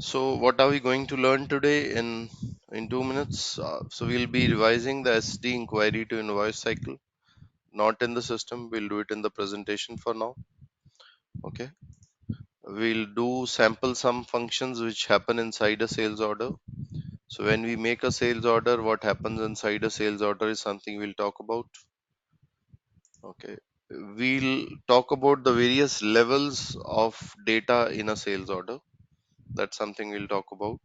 So what are we going to learn today in 2 minutes? So we'll be revising the SD inquiry to invoice cycle, not in the system. We'll do it in the presentation for now. Okay. We'll do sample some functions which happen inside a sales order. So when we make a sales order, what happens inside a sales order is something we'll talk about. Okay. We'll talk about the various levels of data in a sales order. That's something we'll talk about.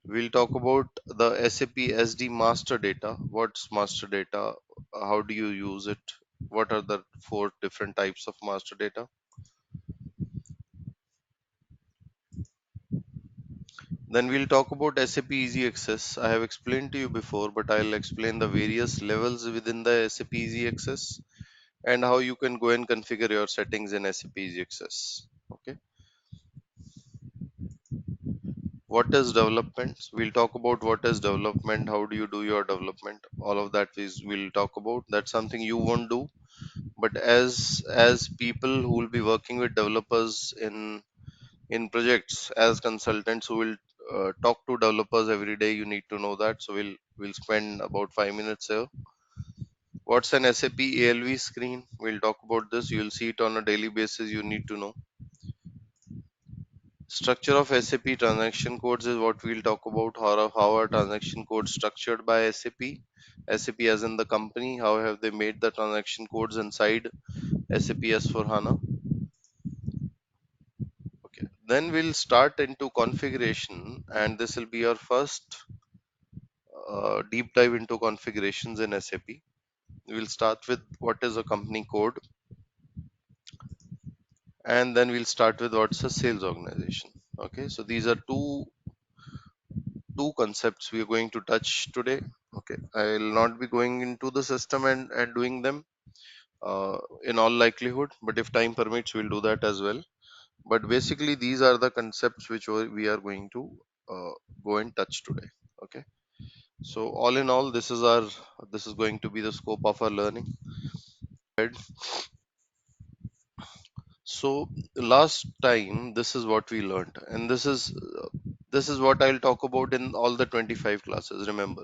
We'll talk about the SAP SD Master Data. What's Master Data? How do you use it? What are the four different types of master data? Then we'll talk about SAP Easy Access. I have explained to you before, but I'll explain the various levels within the SAP Easy Access and how you can go and configure your settings in SAP Easy Access. Okay. What is development? We'll talk about what is development, how do you do your development. All of that is we'll talk about. That's something you won't do, but as people who will be working with developers in projects as consultants who will talk to developers every day, you need to know that. So we'll spend about 5 minutes here. What's an SAP ALV screen? We'll talk about this. You'll see it on a daily basis. You need to know. Structure of SAP transaction codes is what we'll talk about. How are transaction codes structured by SAP? SAP as in the company. How have they made the transaction codes inside SAP S/4HANA? Okay. Then we'll start into configuration, and this will be our first deep dive into configurations in SAP. We'll start with what is a company code, and then we'll start with what's a sales organization. Okay, so these are two concepts we are going to touch today. Okay, I will not be going into the system and doing them in all likelihood, but if time permits, we'll do that as well. But basically, these are the concepts which we are going to go and touch today. Okay. So all in all, this is going to be the scope of our learning. Right. So last time, this is what we learned, and this is what I'll talk about in all the 25 classes. Remember,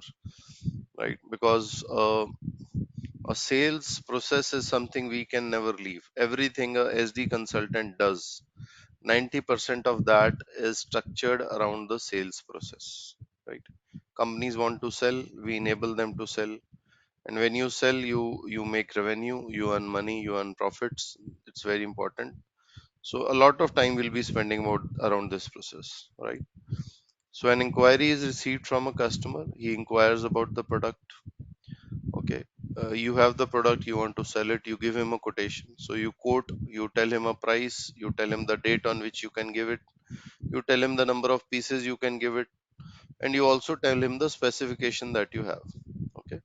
right? Because a sales process is something we can never leave. Everything a SD consultant does, 90% of that is structured around the sales process, right? Companies want to sell, we enable them to sell, and when you sell, you make revenue, you earn money, you earn profits. It's very important. So a lot of time we'll be spending more around this process, right? So an inquiry is received from a customer. He inquires about the product. Okay, you have the product, you want to sell it, you give him a quotation. So you quote, you tell him a price, you tell him the date on which you can give it, you tell him the number of pieces you can give it, and you also tell him the specification that you have. Okay,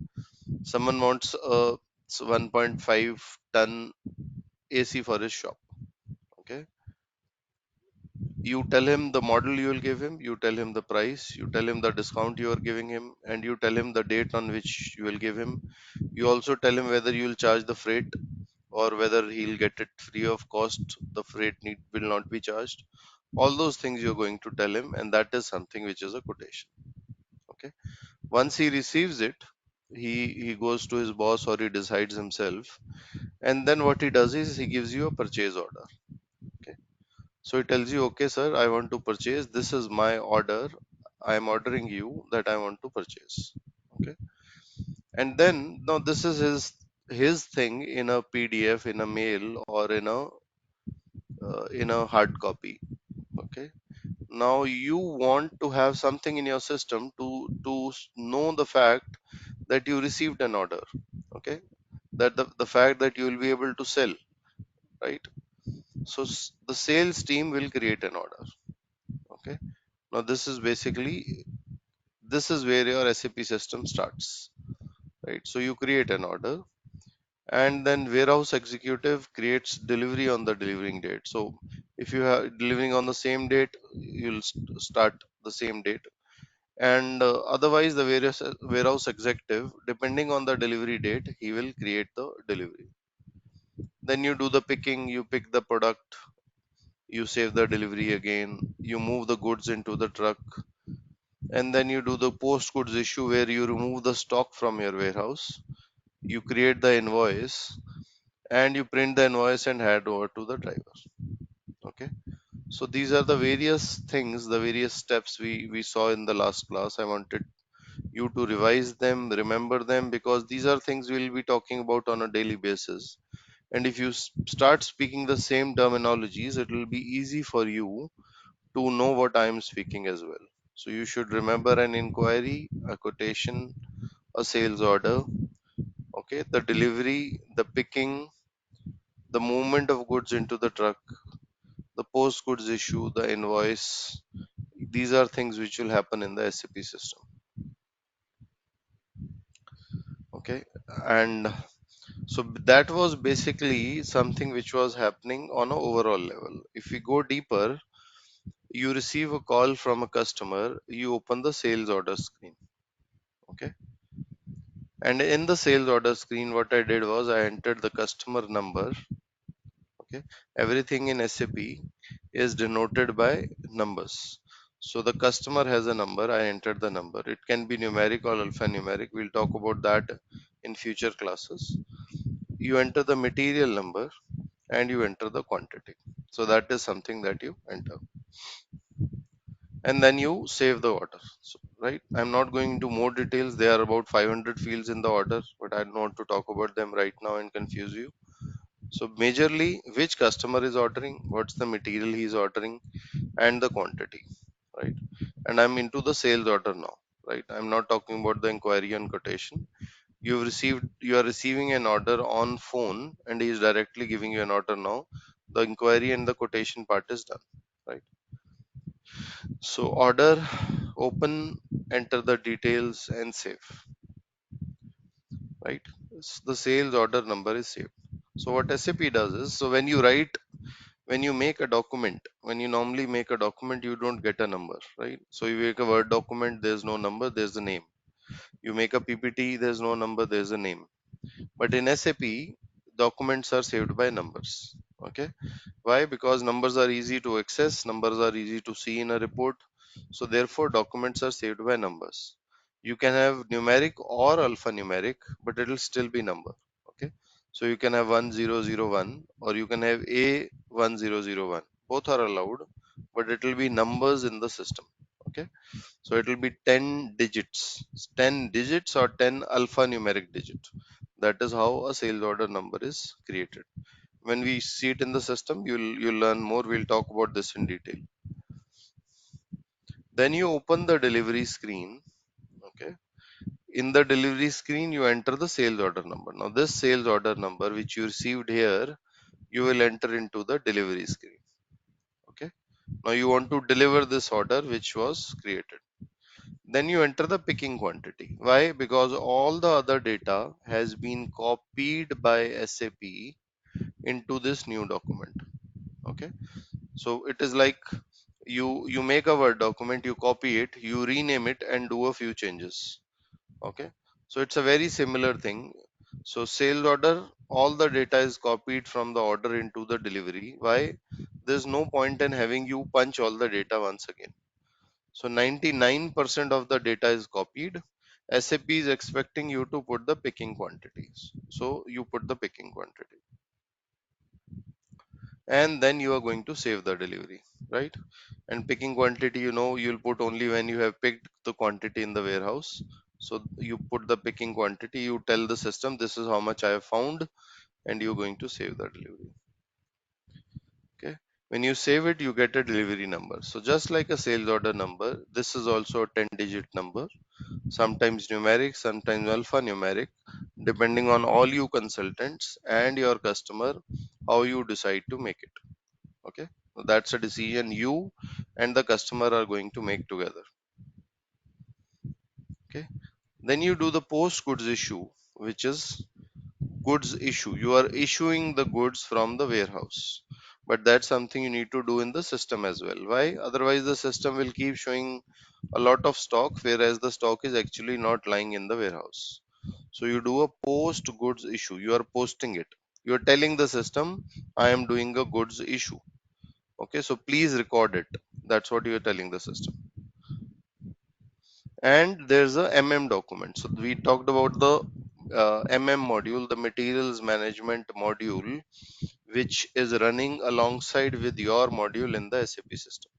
someone wants a 1.5 ton AC for his shop. Okay, you tell him the model you will give him, you tell him the price, you tell him the discount you are giving him, and you tell him the date on which you will give him. You also tell him whether you will charge the freight or whether he'll get it free of cost. The freight will not be charged. All those things you're going to tell him, and that is something which is a quotation. Okay. Once he receives it, he goes to his boss or he decides himself, and then what he does is he gives you a purchase order. Okay. So he tells you, okay, sir, I want to purchase. This is my order. I am ordering you that I want to purchase. Okay. And then now this is his thing in a PDF, in a mail, or in a hard copy. Okay. Now you want to have something in your system to know the fact that you received an order. Okay. That the fact that you will be able to sell, right? So the sales team will create an order. Okay. Now this is basically, this is where your SAP system starts, right? So you create an order, and then warehouse executive creates delivery on the delivering date. So if you have delivering on the same date, you'll start the same date. And otherwise, the various warehouse executive, depending on the delivery date, he will create the delivery. Then you do the picking, you pick the product, you save the delivery again, you move the goods into the truck, and then you do the post goods issue where you remove the stock from your warehouse, you create the invoice, and you print the invoice and hand over to the driver. Okay, so these are the various things, the various steps we saw in the last class. I wanted you to revise them, remember them, because these are things we'll be talking about on a daily basis. And if you start speaking the same terminologies, it will be easy for you to know what I am speaking as well. So you should remember an inquiry, a quotation, a sales order, okay, the delivery, the picking, the movement of goods into the truck, the post goods issue, the invoice. These are things which will happen in the SAP system. Okay, and so that was basically something which was happening on an overall level. If we go deeper, you receive a call from a customer, you open the sales order screen. Okay, and in the sales order screen, what I did was I entered the customer number. Okay, everything in SAP is denoted by numbers. So the customer has a number, I entered the number. It can be numeric or alphanumeric. We'll talk about that in future classes. You enter the material number and you enter the quantity. So that is something that you enter. And then you save the order. So, right? I'm not going into more details. There are about 500 fields in the order, but I don't want to talk about them right now and confuse you. So majorly, which customer is ordering, what's the material he's ordering, and the quantity, right? And I'm into the sales order now, right? I'm not talking about the inquiry and quotation. You are receiving an order on phone, and he is directly giving you an order now. The inquiry and the quotation part is done, right? So order, open, enter the details, and save, right? The sales order number is saved. So what SAP does is, so when you make a document, when you normally make a document, you don't get a number, right? So you make a Word document, there's no number, there's a name. You make a PPT, there's no number, there's a name. But in SAP, documents are saved by numbers. Okay. Why? Because numbers are easy to access, numbers are easy to see in a report. So therefore, documents are saved by numbers. You can have numeric or alphanumeric, but it will still be number. Okay. So you can have 1001 or you can have A1001. Both are allowed, but it will be numbers in the system. Okay. So it will be 10 digits, 10 digits or 10 alphanumeric digits. That is how a sales order number is created. When we see it in the system, you'll learn more. We'll talk about this in detail. Then you open the delivery screen. Okay. In the delivery screen, you enter the sales order number. Now this sales order number which you received here, you will enter into the delivery screen. Okay. Now you want to deliver this order which was created. Then you enter the picking quantity. Why? Because all the other data has been copied by SAP into this new document. Okay. So it is like you make a Word document, you copy it, you rename it and do a few changes. Okay. So it's a very similar thing. So sales order, all the data is copied from the order into the delivery. Why? There's no point in having you punch all the data once again. So 99% of the data is copied. SAP is expecting you to put the picking quantities. So you put the picking quantity. And then you are going to save the delivery, right? And picking quantity, you'll put only when you have picked the quantity in the warehouse. So you put the picking quantity, you tell the system this is how much I have found, and you're going to save the delivery. Okay. When you save it, you get a delivery number. So just like a sales order number, this is also a 10-digit number, sometimes numeric, sometimes alphanumeric, depending on all you consultants and your customer, how you decide to make it. Okay. So that's a decision you and the customer are going to make together. Okay. Then you do the post goods issue, which is goods issue. You are issuing the goods from the warehouse. But that's something you need to do in the system as well. Why? Otherwise, the system will keep showing a lot of stock, whereas the stock is actually not lying in the warehouse. So you do a post goods issue. You are posting it. You are telling the system, I am doing a goods issue. Okay, so please record it. That's what you're telling the system. And there's a document. So we talked about the module, the materials management module, which is running alongside with your module in the SAP system.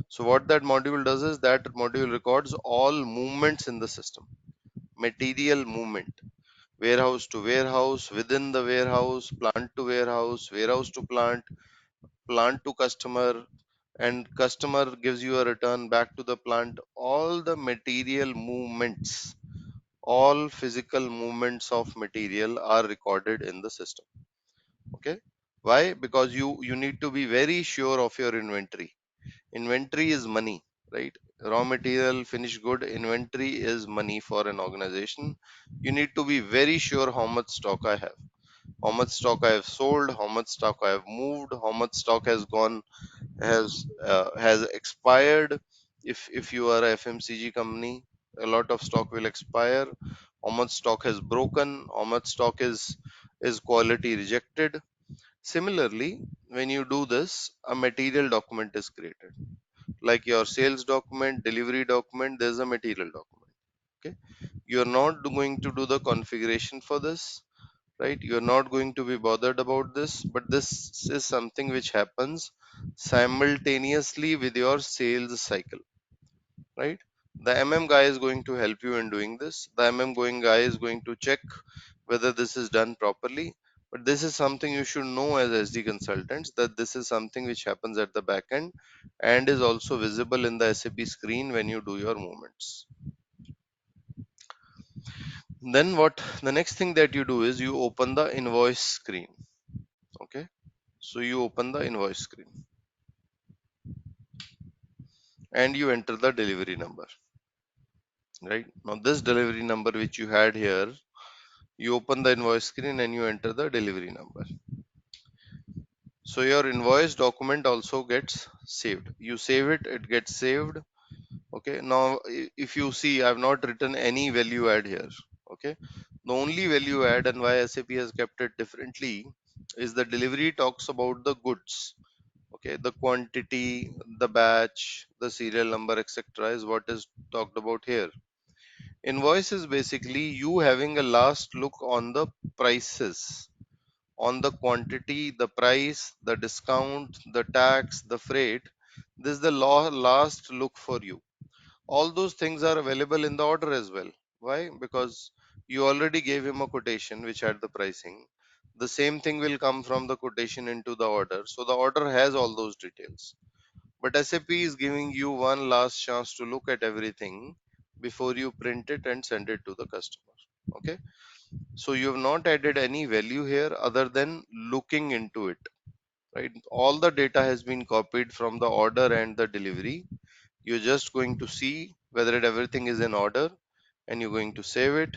So what that module does is that module records all movements in the system, material movement, warehouse to warehouse, within the warehouse, plant to warehouse, warehouse to plant, plant to customer, and customer gives you a return back to the plant. All the material movements, all physical movements of material are recorded in the system. Okay, why? Because you need to be very sure of your inventory. Inventory is money, right? Raw material, finished good, inventory is money for an organization. You need to be very sure how much stock I have, how much stock I have sold, how much stock I have moved, how much stock has gone, has expired. If you are a FMCG company, a lot of stock will expire. How much stock has broken, how much stock is quality rejected. Similarly, when you do this, a material document is created, like your sales document, delivery document. There's a material document. Okay, you're not going to do the configuration for this, right? You're not going to be bothered about this, but this is something which happens simultaneously with your sales cycle, right? The guy is going to help you in doing this. The going guy is going to check whether this is done properly. But this is something you should know as SD consultants, that this is something which happens at the back end and is also visible in the SAP screen when you do your movements. Then what the next thing that you do is you open the invoice screen. Okay, so you open the invoice screen and you enter the delivery number. Right now, this delivery number which you had here, you open the invoice screen and you enter the delivery number. So your invoice document also gets saved. You save it, it gets saved. Okay, now if you see, I've not written any value add here. Okay, the only value add and why SAP has kept it differently is the delivery talks about the goods. Okay, the quantity, the batch, the serial number, etc. is what is talked about here. Invoice is basically you having a last look on the prices, on the quantity, the price, the discount, the tax, the freight. This is the last look for you. All those things are available in the order as well. Why? Because you already gave him a quotation which had the pricing. The same thing will come from the quotation into the order. So the order has all those details. But SAP is giving you one last chance to look at everything before you print it and send it to the customer. Okay. So you have not added any value here other than looking into it, right? All the data has been copied from the order and the delivery. You're just going to see whether everything is in order and you're going to save it.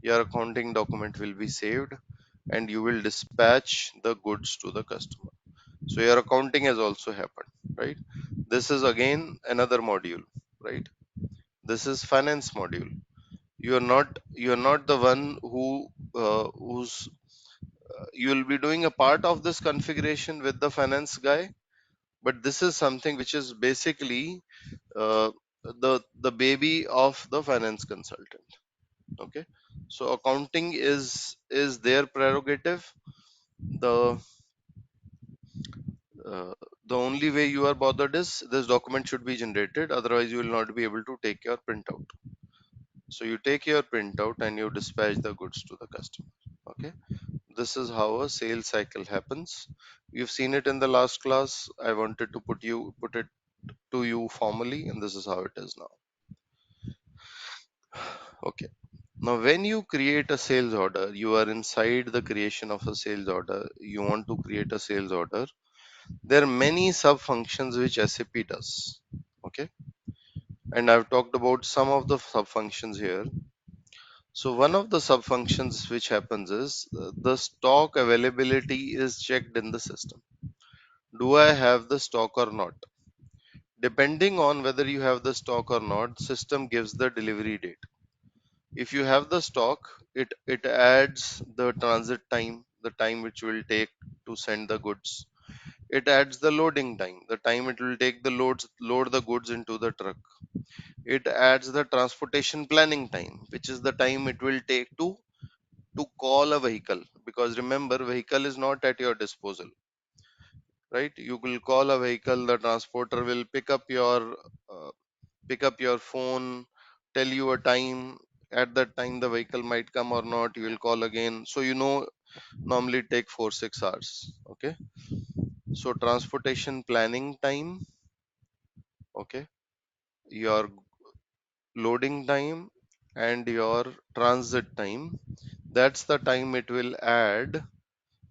Your accounting document will be saved and you will dispatch the goods to the customer. So your accounting has also happened, right? This is again another module, right? This is finance module. You're not the one who's you will be doing a part of this configuration with the finance guy, but this is something which is basically uh, the baby of the finance consultant. Okay, so accounting is their prerogative. The uh, the only way you are bothered is this document should be generated, otherwise you will not be able to take your printout. So you take your printout and you dispatch the goods to the customer. Okay, this is how a sales cycle happens. You've seen it in the last class. I wanted to put it to you formally, and this is how it is now. Okay, now when you create a sales order, you are inside the creation of a sales order. You want to create a sales order. There are many sub functions which SAP does. Okay, and I've talked about some of the sub functions here. So one of the sub functions which happens is the stock availability is checked in the system. Do I have the stock or not? Depending on whether you have the stock or not, system gives the delivery date. If you have the stock, it adds the transit time, the time which will take to send the goods. It adds the loading time, the time it will take the load the goods into the truck. It adds the transportation planning time, which is the time it will take to call a vehicle, because remember, vehicle is not at your disposal, right? You will call a vehicle, the transporter will uh, pick up your phone, tell you a time. At that time the vehicle might come or not, you will call again. So normally take 4-6 hours. Okay, so transportation planning time, okay, your loading time and your transit time, that's the time it will add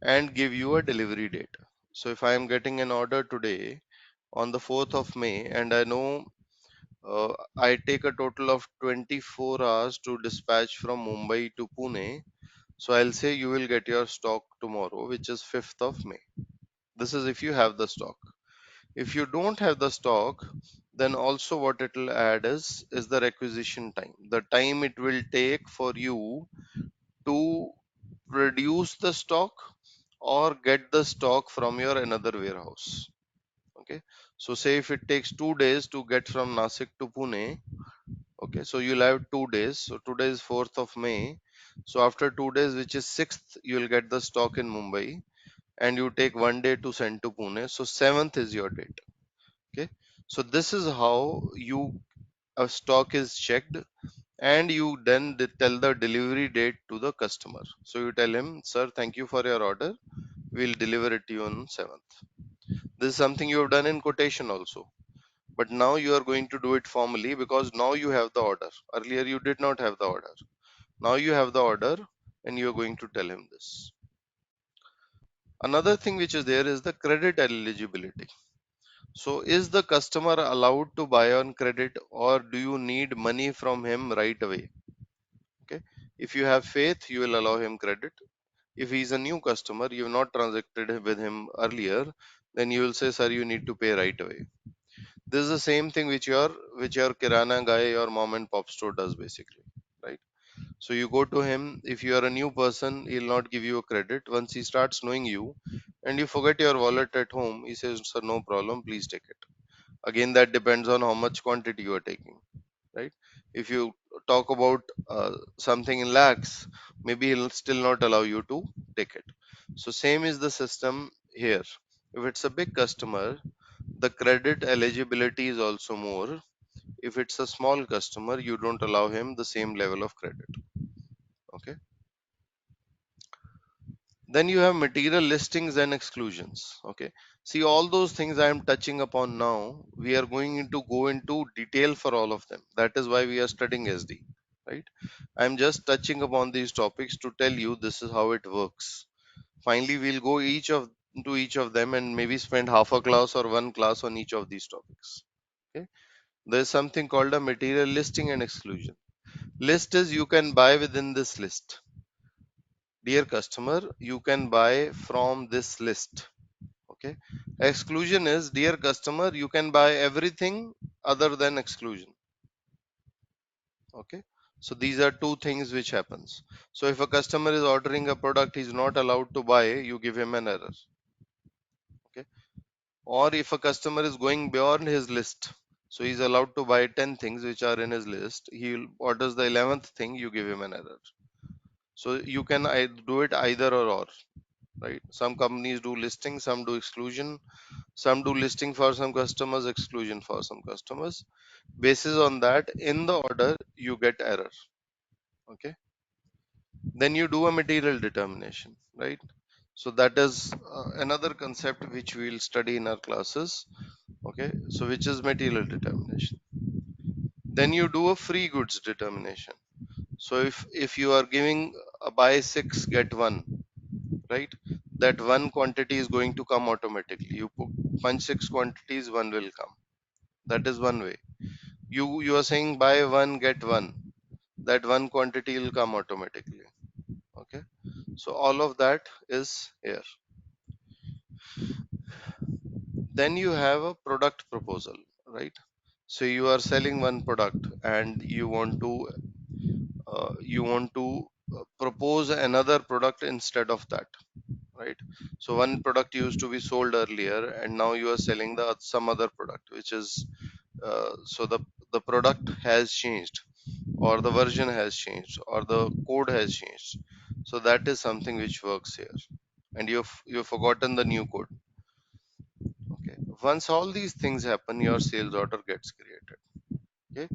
and give you a delivery date. So if I am getting an order today on the 4th of May, and I know I take a total of 24 hours to dispatch from Mumbai to Pune, so I'll say you will get your stock tomorrow, which is 5th of May. This is if you have the stock. If you don't have the stock, then also what it will add is the requisition time, the time it will take for you to produce the stock or get the stock from your another warehouse. Okay, so say if it takes 2 days to get from Nasik to Pune, okay, so you'll have 2 days. So today is 4th of May. So after 2 days, which is 6th, you'll get the stock in Mumbai, and you take 1 day to send to Pune. So 7th is your date. Okay, so this is how you a stock is checked, and you then tell the delivery date to the customer. So you tell him, sir, thank you for your order. We'll deliver it to you on 7th. This is something you have done in quotation also. But now you are going to do it formally, because now you have the order. Earlier you did not have the order. Now you have the order, and you are going to tell him this. Another thing which is there is the credit eligibility. So is the customer allowed to buy on credit, or do you need money from him right away? Okay. If you have faith, you will allow him credit. If he is a new customer, you have not transacted with him earlier, then you will say, sir, you need to pay right away. This is the same thing which your kirana guy or mom and pop store does basically, right? So you go to him. If you are a new person, he'll not give you a credit. Once he starts knowing you and you forget your wallet at home, he says, sir, no problem, please take it. Again, that depends on how much quantity you are taking, right? If you talk about something in lakhs, maybe he'll still not allow you to take it. So same is the system here. If it's a big customer, the credit eligibility is also more. If it's a small customer, you don't allow him the same level of credit. Okay. Then you have material listings and exclusions. Okay. See, all those things I am touching upon now, we are going to go into detail for all of them. That is why we are studying SD, right? I'm just touching upon these topics to tell you this is how it works. Finally, we'll go each of them and maybe spend half a class or one class on each of these topics. Okay. There's something called a material listing and exclusion. List is you can buy within this list. Dear customer, you can buy from this list. Okay. Exclusion is, dear customer, you can buy everything other than exclusion. Okay. So these are two things which happens. So if a customer is ordering a product he's not allowed to buy, you give him an error. Okay. Or if a customer is going beyond his list, so he's allowed to buy 10 things which are in his list, he orders the 11th thing, you give him an error. So you can do it either or, right? Some companies do listing, some do exclusion, some do listing for some customers, exclusion for some customers. Basis on that, in the order, you get error. Okay. Then you do a material determination, right? So that is another concept which we will study in our classes. Okay. So which is material determination. Then you do a free goods determination. So if you are giving a buy 6 get 1, right, that one quantity is going to come automatically. You punch 6 quantities, one will come. That is one way. You are saying buy one get one, that one quantity will come automatically. Okay, so all of that is here. Then you have a product proposal, right? So you are selling one product and you want to propose another product instead of that. right? So one product used to be sold earlier, and now you are selling the some other product, which is so the product has changed, or the version has changed, or the code has changed. So that is something which works here, and you've forgotten the new code. Okay, once all these things happen, your sales order gets created. Okay,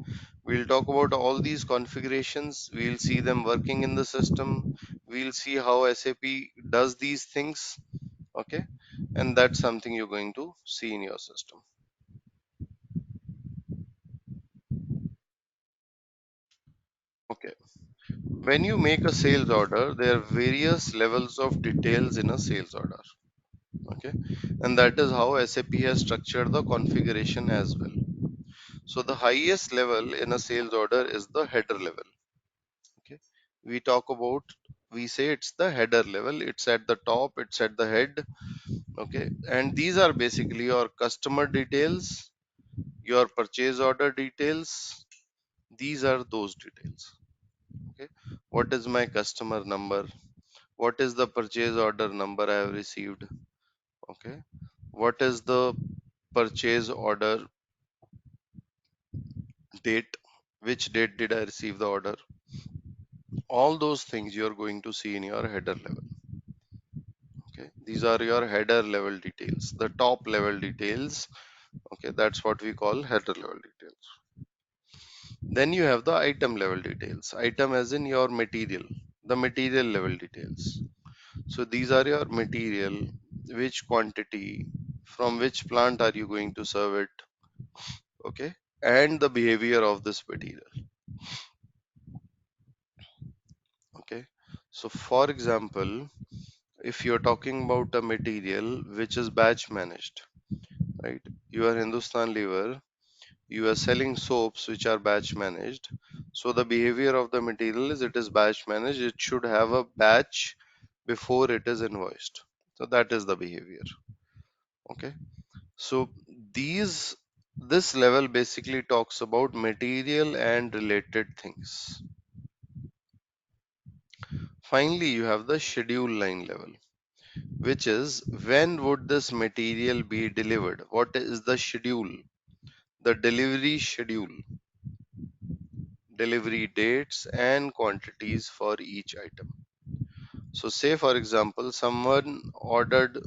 we'll talk about all these configurations, we'll see them working in the system, we'll see how SAP does these things. Okay, and that's something you're going to see in your system. Okay, when you make a sales order, there are various levels of details in a sales order. Okay, and that is how SAP has structured the configuration as well. So the highest level in a sales order is the header level. Okay, we talk about, we say it's the header level, it's at the top, it's at the head. Okay, and these are basically your customer details, your purchase order details. These are those details. Okay, what is my customer number, what is the purchase order number I have received. Okay, what is the purchase order date, which date did I receive the order. All those things you are going to see in your header level. Okay, these are your header level details, the top level details. Okay, that's what we call header level details. Then you have the item level details, item as in your material, the material level details. So these are your material, which quantity, from which plant are you going to serve it. Okay, and the behavior of this material. Okay, so for example, if you're talking about a material which is batch managed, right? You are Hindustan Lever, you are selling soaps which are batch managed. So the behavior of the material is, it is batch managed, it should have a batch before it is invoiced. So that is the behavior. Okay, so these this level basically talks about material and related things. Finally, you have the schedule line level, which is when would this material be delivered, what is the schedule, the delivery schedule, delivery dates and quantities for each item. So say for example, someone ordered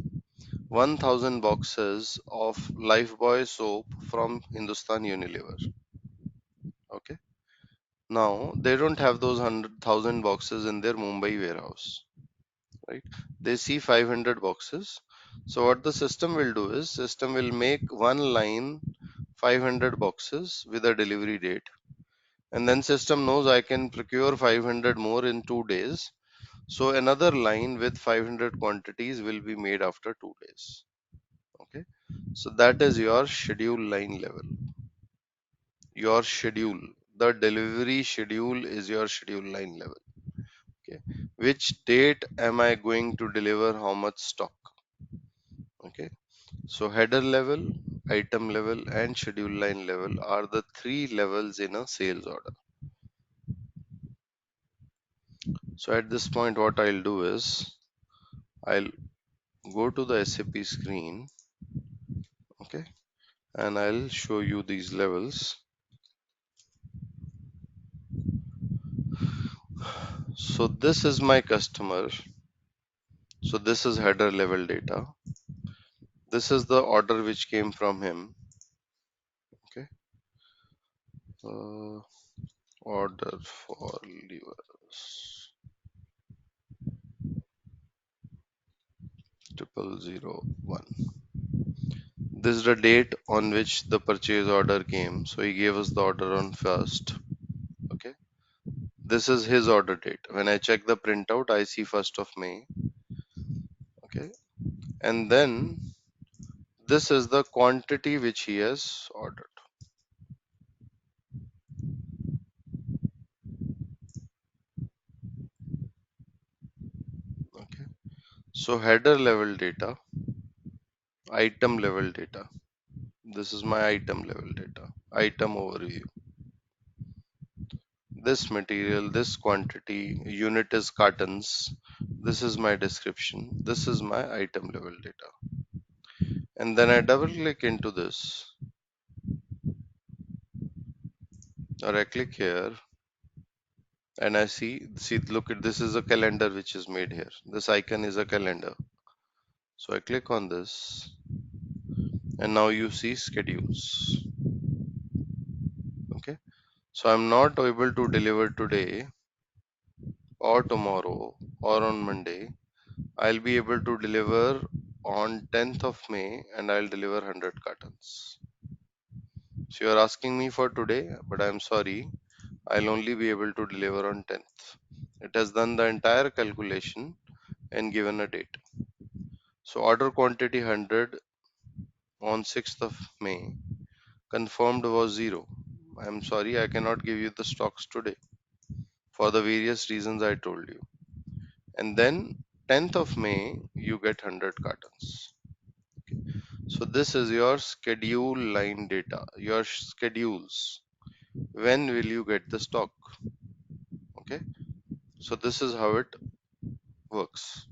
1000 boxes of Lifebuoy soap from Hindustan Unilever. Okay, now they don't have those 100,000 boxes in their Mumbai warehouse, right? They see 500 boxes. So what the system will do is, system will make one line 500 boxes with a delivery date, and then system knows I can procure 500 more in 2 days. So another line with 500 quantities will be made after 2 days. Okay, so that is your schedule line level. Your schedule, the delivery schedule is your schedule line level. Okay, which date am I going to deliver how much stock. Okay, so header level, item level, and schedule line level are the three levels in a sales order. So at this point, what I'll do is, I'll go to the SAP screen. Okay, and I'll show you these levels. So this is my customer. So this is header level data. This is the order which came from him. Okay, uh, order for levers 0001. This is the date on which the purchase order came. So he gave us the order on 1st. Okay, this is his order date. When I check the printout, I see 1st of May. Okay, and then this is the quantity which he has ordered. Okay, so header level data, item level data. This is my item level data, item overview. This material, this quantity, unit is cartons, This is my description. This is my item level data. And then I double click into this, or I click here, and I see, look at this is a calendar which is made here. This icon is a calendar. So I click on this, and now you see schedules. Okay. So I'm not able to deliver today or tomorrow or on Monday. I'll be able to deliver on 10th of May and I'll deliver 100 cartons. So you're asking me for today, but I'm sorry, I'll only be able to deliver on 10th. It has done the entire calculation and given a date. So order quantity 100 on 6th of May confirmed was 0. I'm sorry, I cannot give you the stocks today for the various reasons I told you. And then 10th of May, you get 100 cartons. So this is your schedule line data, your schedules. When will you get the stock? Okay. So this is how it works.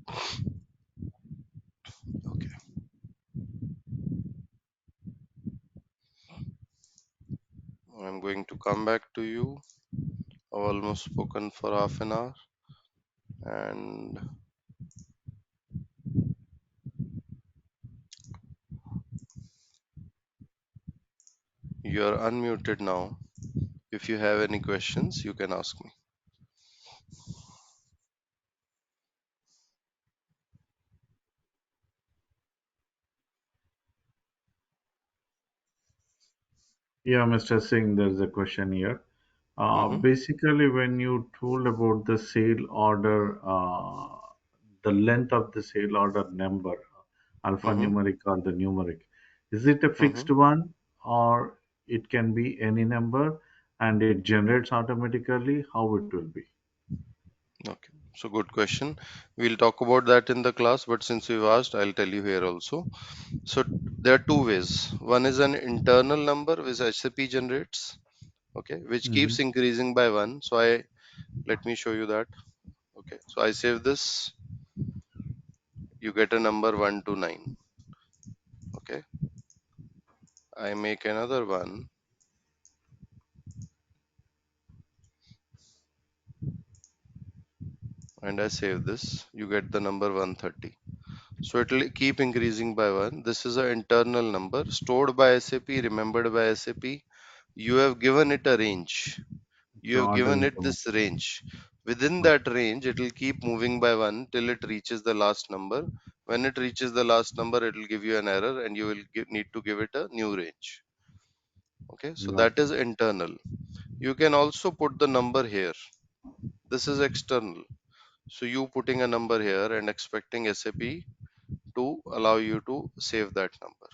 Okay. I'm going to come back to you. I've almost spoken for half an hour and you're unmuted now. If you have any questions, you can ask me. Yeah, Mr. Singh, there's a question here. Mm-hmm. Basically, when you told about the sale order, the length of the sale order number, Mm-hmm. alphanumeric or the numeric, is it a Mm-hmm. fixed one or it can be any number and it generates automatically? How it will be? Okay. So good question. We'll talk about that in the class, but since you've asked, I'll tell you here also. So there are two ways. One is an internal number which SAP generates, okay, which keeps Hmm. increasing by one. So I let me show you that. Okay. So I save this. You get a number 1 to 9. Okay. I make another one and I save this. You get the number 130. So it will keep increasing by one. This is an internal number stored by SAP, remembered by SAP. You have given it a range. You To have order given it information. this range. Within that Okay. range, it will keep moving by one till it reaches the last number. When it reaches the last number, it will give you an error and you will need to give it a new range. Okay, so Got that is internal. You can also put the number here. This is external. So you putting a number here and expecting SAP to allow you to save that number.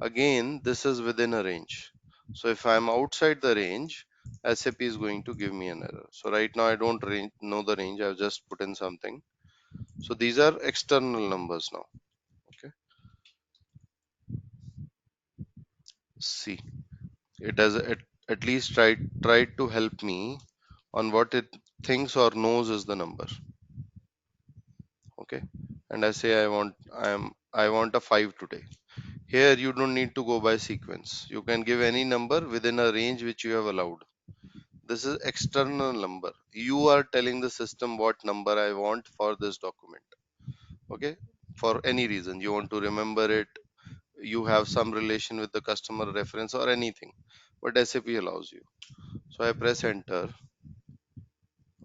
Again, this is within a range. So if I'm outside the range, SAP is going to give me an error. So right now I don't know the range. I've just put in something. So these are external numbers now. Okay. See, it has at least tried to help me on what it thinks or knows is the number. Okay. And I say I want a 5 today. Here you don't need to go by sequence. You can give any number within a range which you have allowed. This is external number. You are telling the system what number I want for this document. Okay. For any reason. You want to remember it. You have some relation with the customer reference or anything. But SAP allows you. So I press enter.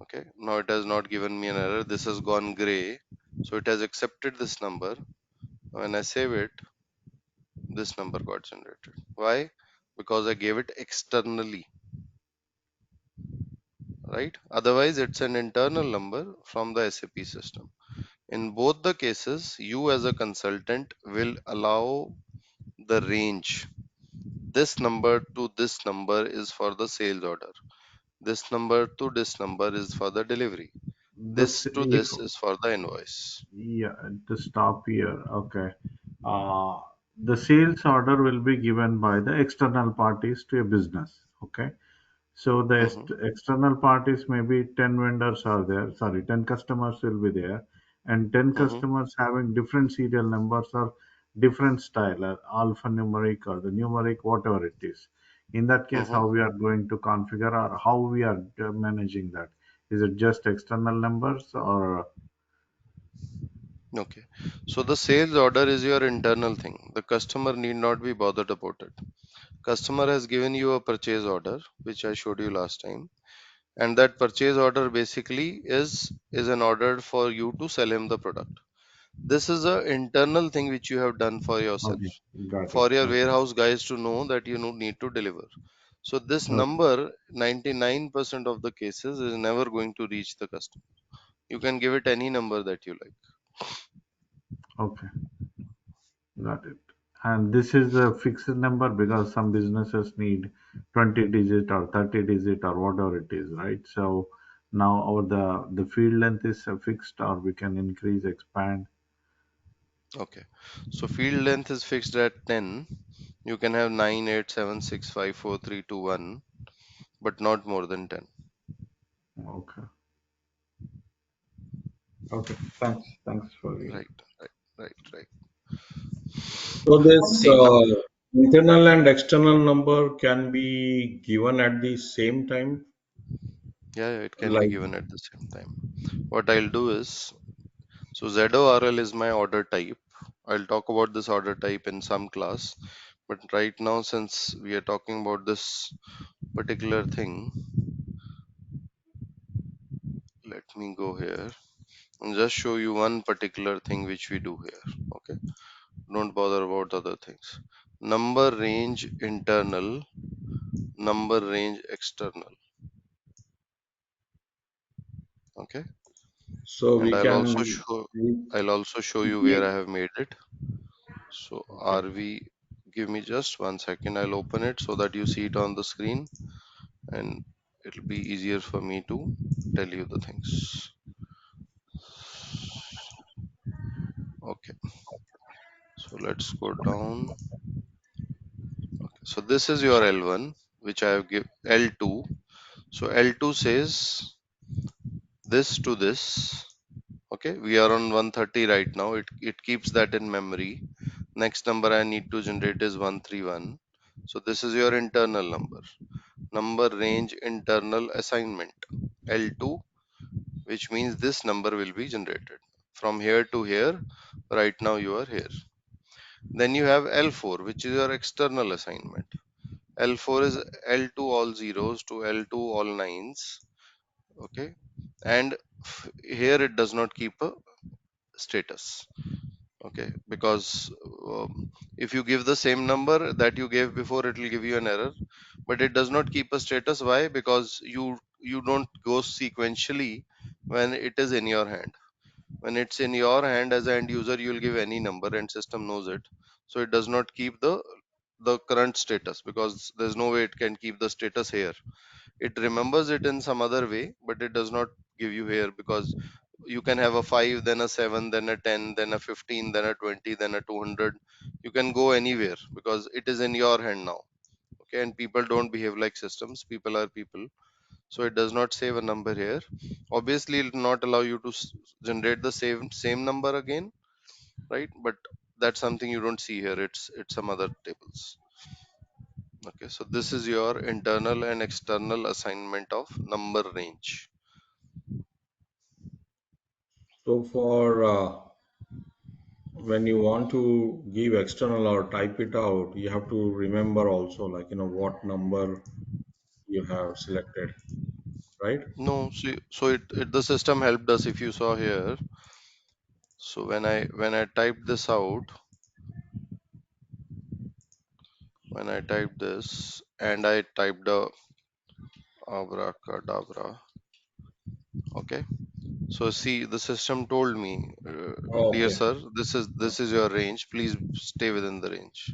Okay. Now it has not given me an error. This has gone gray. So it has accepted this number. When I save it, this number got generated. Why? Because I gave it externally, right? Otherwise, it's an internal number from the SAP system. In both the cases, you as a consultant will allow the range. This number to this number is for the sales order. This number to this number is for the delivery. this. This to If this is for the invoice. yeah, to stop here. Okay. Uh, the sales order will be given by the external parties to a business. Okay. So the Hmm. external parties, maybe 10 vendors are there. Sorry, 10 customers will be there. and 10 Mm-hmm. customers having different serial numbers or different style, alphanumeric or the numeric, whatever it is. In that case, Mm-hmm. how we are going to configure or how we are managing that? Is it just external numbers or Okay. So the sales order is your internal thing. The customer need not be bothered about it. Customer has given you a purchase order, which I showed you last time, and that purchase order basically is an order for you to sell him the product. This is a internal thing which you have done for yourself, okay, got it. for your Okay, warehouse guys to know that you need to deliver. So this okay, number, 99% of the cases, is never going to reach the customer. You can give it any number that you like. okay, got it. And this is a fixed number because some businesses need 20 digit or 30 digit or whatever it is, right? So now our the field length is fixed or we can increase, expand. Okay. So field length is fixed at 10. You can have 9, 8, 7, 6, 5, 4, 3, 2, 1, but not more than 10. Okay. Okay. Thanks for the Right, right, right, right. So this See, internal and external number can be given at the same time, yeah, yeah, it can be like given at the same time. What I'll do is, so ZORL is my order type. I'll talk about this order type in some class, but right now, since we are talking about this particular thing, let me go here and just show you one particular thing which we do here. Okay, don't bother about the other things. Number range internal, number range external. Okay, so and we can. I'll also show you where I we- have made it. So Okay. RV, give me just 1 second. I'll open it so that you see it on the screen, and it'll be easier for me to tell you the things. Okay, so let's go down. Okay, so this is your L1, which I have give L2. So L2 says this to this. Okay, we are on 130 right now. It keeps that in memory. Next number I need to generate is 131. So this is your internal number. Number range internal assignment L2, which means this number will be generated. From here to here, right now you are here. Then you have L4, which is your external assignment. L4 is L2 all zeros to L2 all nines. Okay, and here it does not keep a status. Okay, because if you give the same number that you gave before, it will give you an error, but it does not keep a status. Why? Because you don't go sequentially when it is in your hand. When it's in your hand as an end user, you will give any number and system knows it. So it does not keep the current status, because there's no way it can keep the status here. It remembers it in some other way, but it does not give you here, because you can have a 5, then a 7, then a 10, then a 15, then a 20, then a 200. You can go anywhere because it is in your hand now. Okay, and people don't behave like systems. People are people. So it does not save a number here. Obviously, it will not allow you to generate the same number again, right? But that's something you don't see here. It's some other tables. Okay, so this is your internal and external assignment of number range. So for when you want to give external or type it out, you have to remember also, like, what number you have selected, right? No, so the system helped us. If you saw here, so when I typed this out, when I typed this and I typed a abracadabra. Okay, so see, the system told me, dear Okay. sir, this is your range. Please stay within the range.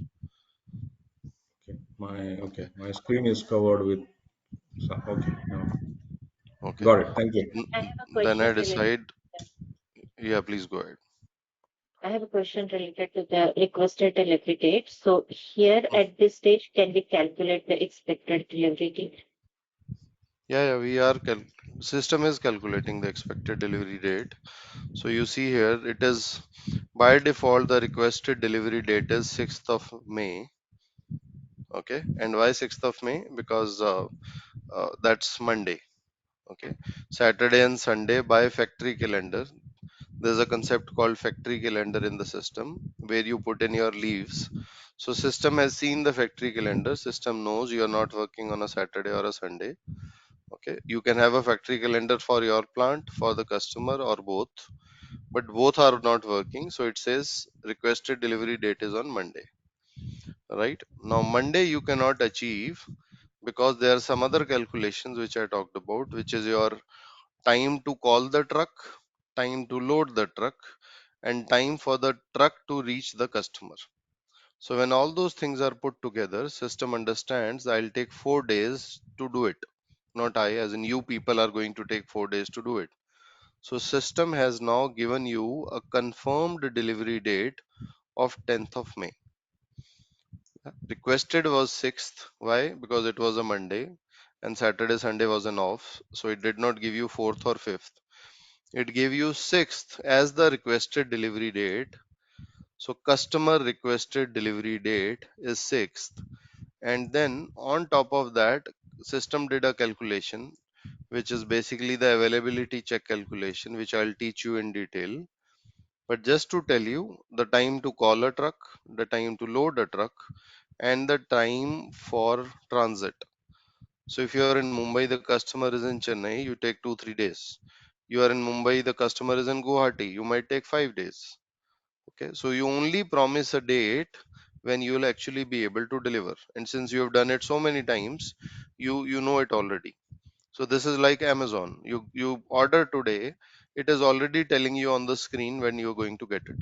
Okay. My Okay, okay. My screen is covered with. Okay. Now okay. got it. Thank you. I have a Then I question related decide. to that. Yeah, please go ahead. I have a question related to the requested delivery date. So here Mm. at this stage, can we calculate the expected delivery date? Yeah, we are system is calculating the expected delivery date. So you see here, it is by default the requested delivery date is 6th of May. Okay, and why 6th of May? Because that's Monday. Okay, Saturday and Sunday by factory calendar. There's a concept called factory calendar in the system where you put in your leaves. So system has seen the factory calendar. System knows you are not working on a Saturday or a Sunday. Okay, you can have a factory calendar for your plant, for the customer, or both, but both are not working. So it says requested delivery date is on Monday. Right now, Monday you cannot achieve because there are some other calculations which I talked about, which is your time to call the truck, time to load the truck, and time for the truck to reach the customer. So when all those things are put together, system understands I'll take 4 days to do it. Not I, as in you people are going to take 4 days to do it. So system has now given you a confirmed delivery date of 10th of May. Requested was 6th. Why? Because it was a Monday and Saturday, Sunday was an off. So it did not give you 4th or 5th. It gave you 6th as the requested delivery date. So customer requested delivery date is 6th. And then on top of that, system did a calculation, which is basically the availability check calculation, which I'll teach you in detail. But just to tell you, the time to call a truck, the time to load a truck, and the time for transit. So if you are in Mumbai, the customer is in Chennai, you take 2-3 days. You are in Mumbai, the customer is in Guwahati, you might take 5 days. Okay, so you only promise a date when you will actually be able to deliver. And since you have done it so many times, you know it already. So this is like Amazon. You order today, it is already telling you on the screen when you're going to get it.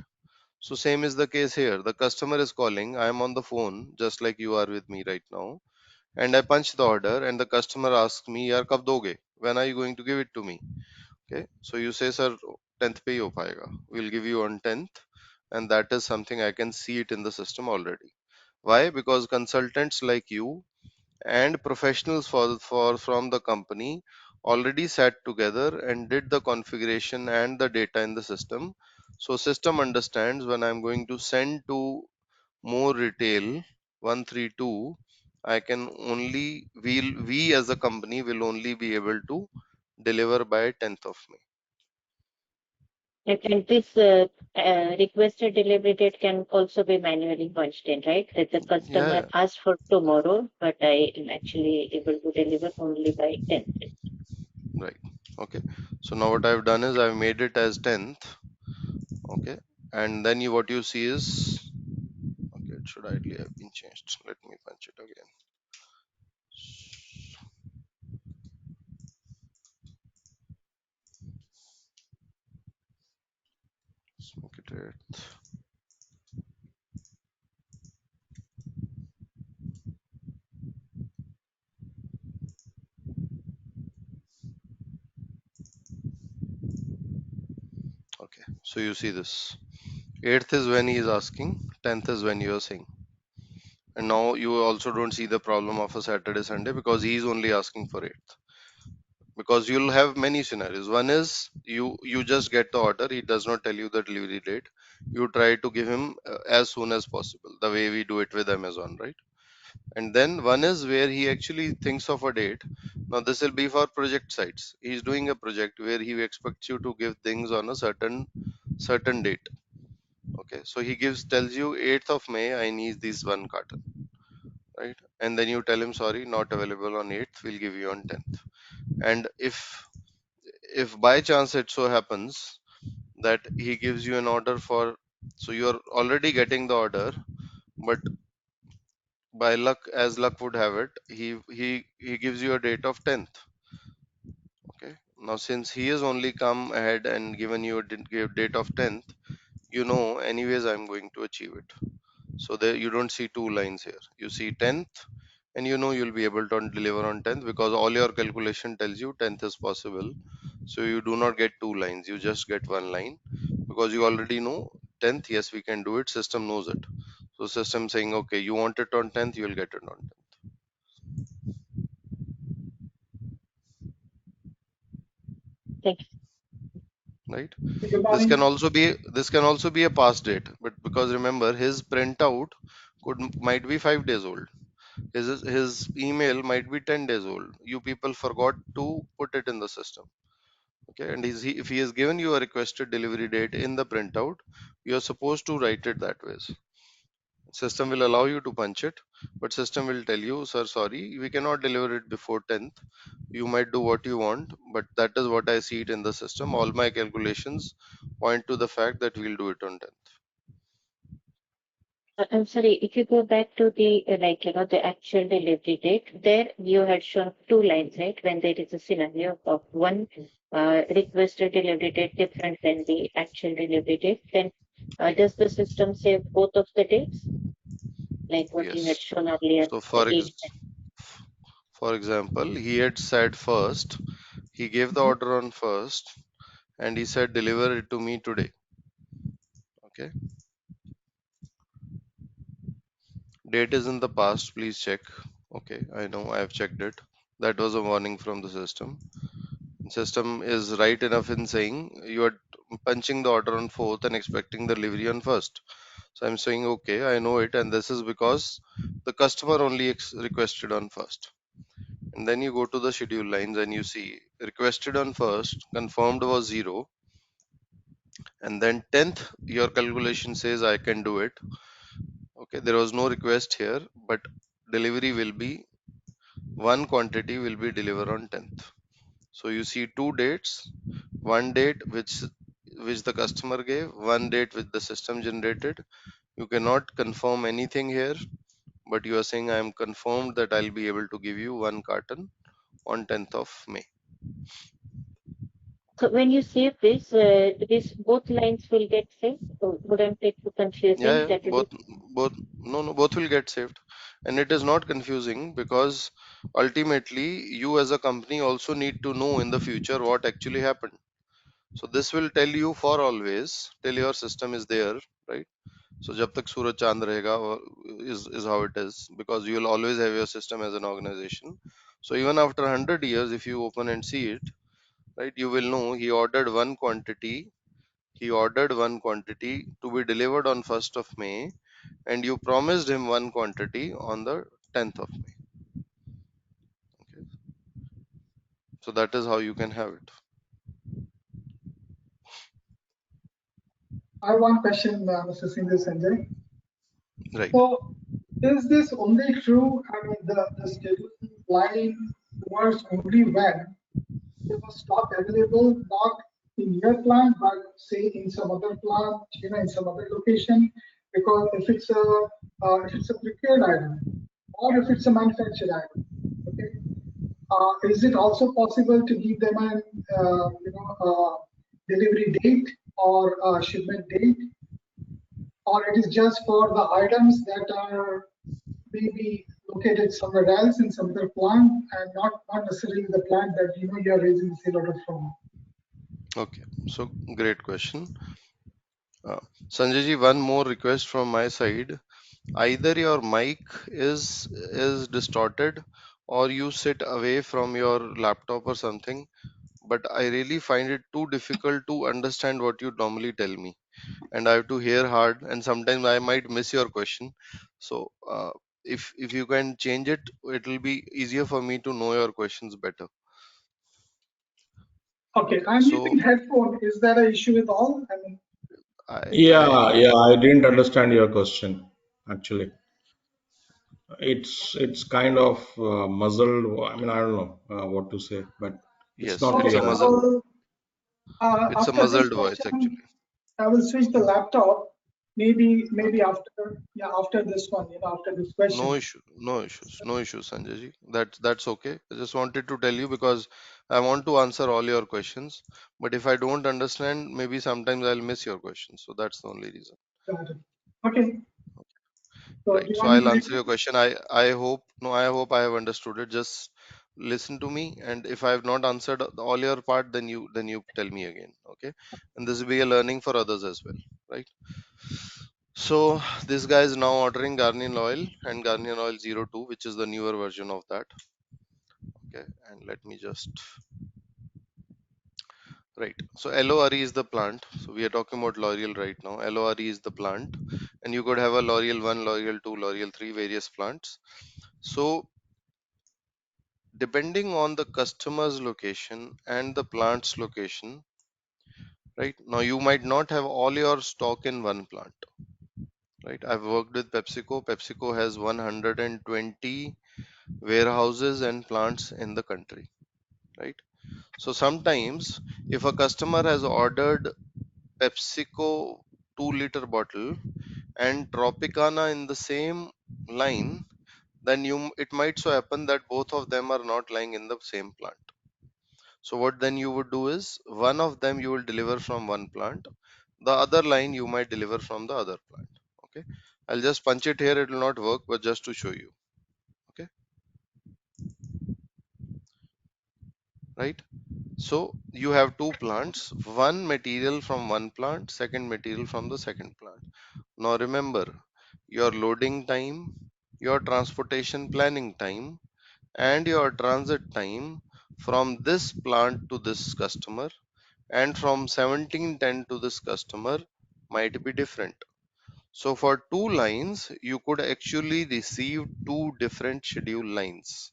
So same is the case here. The customer is calling. I am on the phone, just like you are with me right now, and I punch the order, and the customer asks me, "Yaar, kab doge? When are you going to give it to me?" Okay. So you say, "Sir, 10th pe hi ho payega. We'll give you on 10th," and that is something I can see it in the system already. Why? Because consultants like you and professionals for from the company already sat together and did the configuration and the data in the system. So system understands when I'm going to send to more retail 132, I can only we as a company will only be able to deliver by 10th of May. And this requested delivery date can also be manually punched in, right? That the Yeah, customer yeah, asked for tomorrow, but I am actually able to deliver only by 10th. right. Okay. So now what I've done is I've made it as 10th. Okay. And then you what you see is, okay, it should ideally have been changed. Let me punch it again. Let's make it right. Okay. So you see this. 8th is when he is asking, 10th is when you are saying. And now you also don't see the problem of a Saturday, Sunday because he is only asking for 8th. Because you'll have many scenarios. One is you just get the order, he does not tell you the delivery date. You try to give him as soon as possible, the way we do it with Amazon, right? And then one is where he actually thinks of a date. Now this will be for project sites. He's doing a project where he expects you to give things on a certain date. Okay, so he tells you 8th of May I need this one carton, right? And then you tell him, sorry, not available on 8th, we'll give you on 10th. And if by chance it so happens that he gives you an order for, so you're already getting the order, but by luck, as luck would have it, he gives you a date of 10th. Okay, now since he has only come ahead and given you a date of 10th, you know anyways I'm going to achieve it. So there you don't see two lines here, you see 10th, and you know you'll be able to deliver on 10th because all your calculation tells you 10th is possible. So you do not get two lines, you just get one line because you already know 10th, yes we can do it, system knows it. So system saying, okay, you want it on 10th, you'll get it on 10th. Thank you. right? Good This can morning. also be a past date, but because remember his printout might be 5 days old. His email might be 10 days old. You people forgot to put it in the system. Okay, and if he has given you a requested delivery date in the printout, you are supposed to write it that way. System will allow you to punch it, but system will tell you, sir, sorry, we cannot deliver it before 10th. You might do what you want, but that is what I see it in the system. All my calculations point to the fact that we'll do it on 10th. I'm sorry, if you go back to the, the actual delivery date, there you had shown two lines, right? When there is a scenario of one requested delivery date different than the actual delivery date, then does the system save both of the dates? Like what you had Yes. shown earlier, So the 8. for example, he had said first, he gave the Mhm. order on first, and he said deliver it to me today. Okay. Date is in the past, please check. Okay, I know, I have checked it. That was a warning from the system. System is right enough in saying you are punching the order on 4th and expecting the delivery on 1st. So I'm saying, okay, I know it, and this is because the customer only requested on 1st. And then you go to the schedule lines and you see requested on 1st, confirmed was 0, and then 10th, your calculation says I can do it. Okay, there was no request here, but delivery will be one quantity will be delivered on 10th. So you see two dates, one date which the customer gave, one date which the system generated. You cannot confirm anything here, but you are saying I am confirmed that I'll be able to give you one carton on 10th of May. So when you save this both lines will get saved. So wouldn't it be confusing Yeah, that it is both no, both will get saved, and it is not confusing because ultimately you as a company also need to know in the future what actually happened. So this will tell you for always till your system is there, right? So jab tak suraj chand rahega is how it is, because you will always have your system as an organization. So even after 100 years, if you open and see it, right, you will know he ordered one quantity to be delivered on 1st of May, and you promised him one quantity on the 10th of May. Okay. So that is how you can have it. I have one question, Mr. Sindhu Sanjay. Right. So, is this only true? I mean, the schedule line works only when there was stock available, not in your plant, but say in some other plant, in some other location. Because if it's a procured item, or if it's a manufactured item, okay. Is it also possible to give them an delivery date or shipment date, or it is just for the items that are maybe located somewhere else in some other plant and not necessarily the plant that you are raising the sale order from? Okay. So great question. Sanjay ji, one more request from my side. Either your mic is distorted, or you sit away from your laptop or something, but I really find it too difficult to understand what you normally tell me, and I have to hear hard, and sometimes I might miss your question. So if you can change it, it will be easier for me to know your questions better. Okay, Okay, I'm so using headphone. Is that an issue at all? I mean, Yeah, I yeah, I didn't understand your question actually. It's kind of muzzled. I mean, I don't know what to say, but it's yes, not okay, clear. it's a after this muzzled voice question, actually. I will switch the laptop. Maybe Okay. after this one, after this No question. issue, no issues, Sanjay ji. That's okay. I just wanted to tell you because I want to answer all your questions. But if I don't understand, maybe sometimes I'll miss your questions. So that's the only reason. Got it. Okay. So do Right. you So want me I'll to answer repeat? your question. I hope no, I hope I have understood it. Just listen to me, and if I have not answered all your part, then you tell me again. Okay. And this will be a learning for others as well. Right. So this guy is now ordering Garnier oil and Garnier oil 02, which is the newer version of that. Okay, and let me just Right. So LORE is the plant. So we are talking about L'Oreal right now. LORE is the plant, and you could have a L'Oreal 1, L'Oreal 2, L'Oreal 3, various plants. So depending on the customer's location and the plant's location, right? Now you might not have all your stock in one plant, right? I've worked with PepsiCo. PepsiCo has 120 warehouses and plants in the country, right? So sometimes if a customer has ordered PepsiCo 2-liter bottle and Tropicana in the same line, then it might so happen that both of them are not lying in the same plant. So what then you would do is one of them you will deliver from one plant, the other line you might deliver from the other plant. Okay, I'll just punch it here, it will not work, but just to show you. Okay, right? So you have two plants, one material from one plant, second material from the second plant. Now remember, your loading time, your transportation planning time, and your transit time from this plant to this customer and from 1710 to this customer might be different. So for two lines, you could actually receive two different schedule lines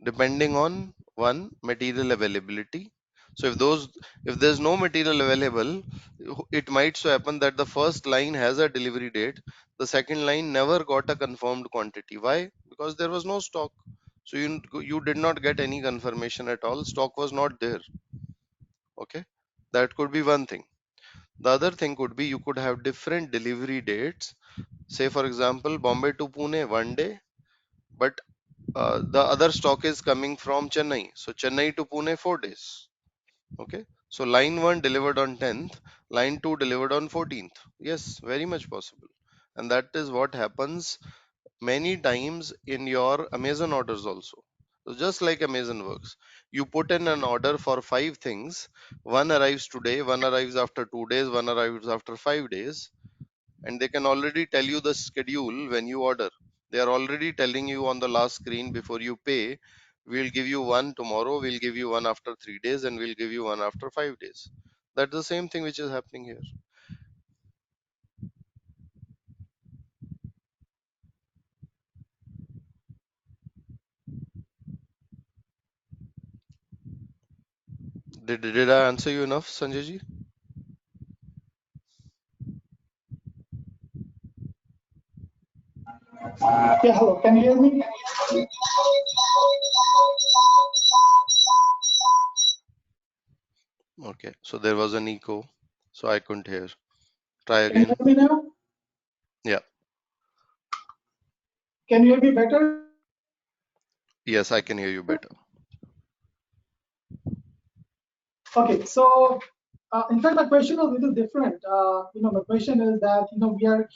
depending on one, material availability. So if there's no material available, it might so happen that the first line has a delivery date, the second line never got a confirmed quantity. Why? Because there was no stock. So you did not get any confirmation at all. Stock was not there. Okay, that could be one thing. The other thing could be you could have different delivery dates. Say for example, Bombay to Pune 1 day, but the other stock is coming from Chennai. So Chennai to Pune 4 days. Okay. So line 1 delivered on 10th, line 2 delivered on 14th. Yes, very much possible. And that is what happens many times in your Amazon orders also. So just like Amazon works, you put in an order for 5 things, one arrives today, one arrives after 2 days, one arrives after 5 days, and they can already tell you the schedule when you order. They are already telling you on the last screen before you pay, we'll give you one tomorrow, we'll give you one after 3 days, and we'll give you one after 5 days. That's the same thing which is happening here. Did I answer you enough, Sanjay ji? Yeah, hello. Can you hear me? Okay, so there was an echo, so I couldn't hear. Try Can you again. hear me now? Yeah, Can you hear me better? yes, I can hear you better. Okay, so in fact, my question was a little different. My question is that we are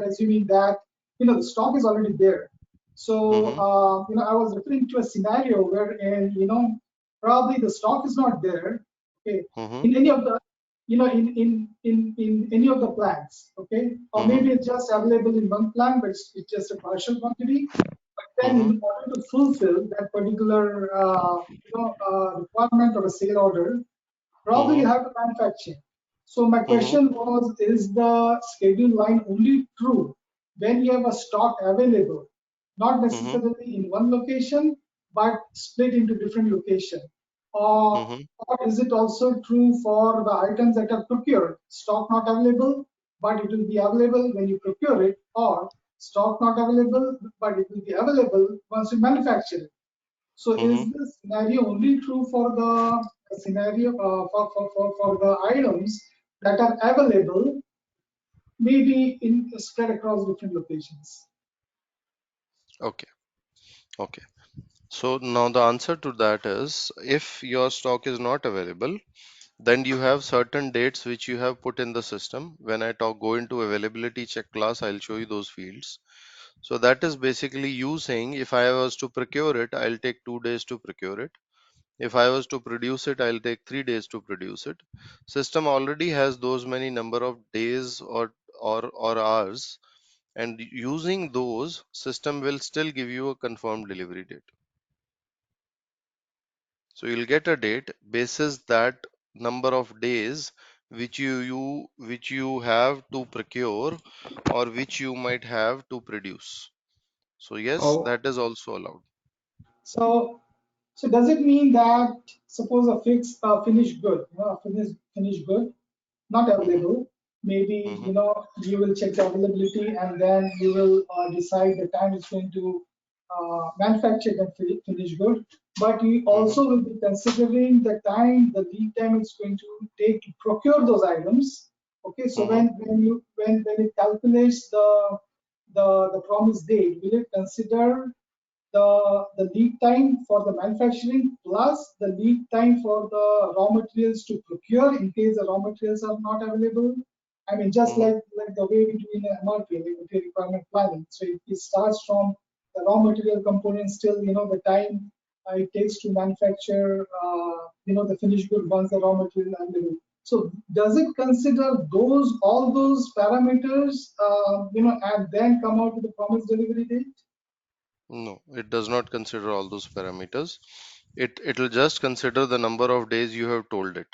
assuming that the stock is already there. So Mm-hmm. I was referring to a scenario wherein probably the stock is not there. Okay, Mm-hmm. in any of the in any of the plants. Okay, or Mm-hmm. maybe it's just available in one plant, but it's just a partial quantity. Then Mm-hmm. in order to fulfill that particular requirement of a sale order, probably you Mm-hmm. have to manufacture. So my Mm-hmm. question was, is the schedule line only true when you have a stock available, not Mm-hmm. necessarily in one location, but split into different location? Or, Mm-hmm. or is it also true for the items that are procured, stock not available, but it will be available when you procure it, or stock not available, but it will be available once you manufacture it? So Mm-hmm. is this scenario only true for the scenario for the items that are available, maybe in spread across different locations? Okay. Okay. So now the answer to that is if your stock is not available, then you have certain dates which you have put in the system. When I go into availability check class, I'll show you those fields. So that is basically you saying if I was to procure it, I'll take 2 days to procure it. If I was to produce it, I'll take 3 days to produce it. System already has those many number of days or hours, and using those, system will still give you a confirmed delivery date. So you'll get a date basis that number of days which you have to procure or which you might have to produce. So yes, How that is also allowed. So, so does it mean that suppose a fixed finished good, a finished good, not Hmm. available, maybe Hmm. you will check the availability and then you will decide the time it's going to manufacture the finished good, but you Hmm. also will be considering the time, the lead time it's going to take to procure those items. Okay, so Hmm. when it calculates the promised date, will it consider the lead time for the manufacturing plus the lead time for the raw materials to procure in case the raw materials are not available? I mean, just Hmm. like the way we do in MRP, material requirement planning. So it starts from the raw material components till the time it takes to manufacture the finished good once the raw material are available. So does it consider all those parameters and then come out with the promised delivery date? No, it does not consider all those parameters. It will just consider the number of days you have told it.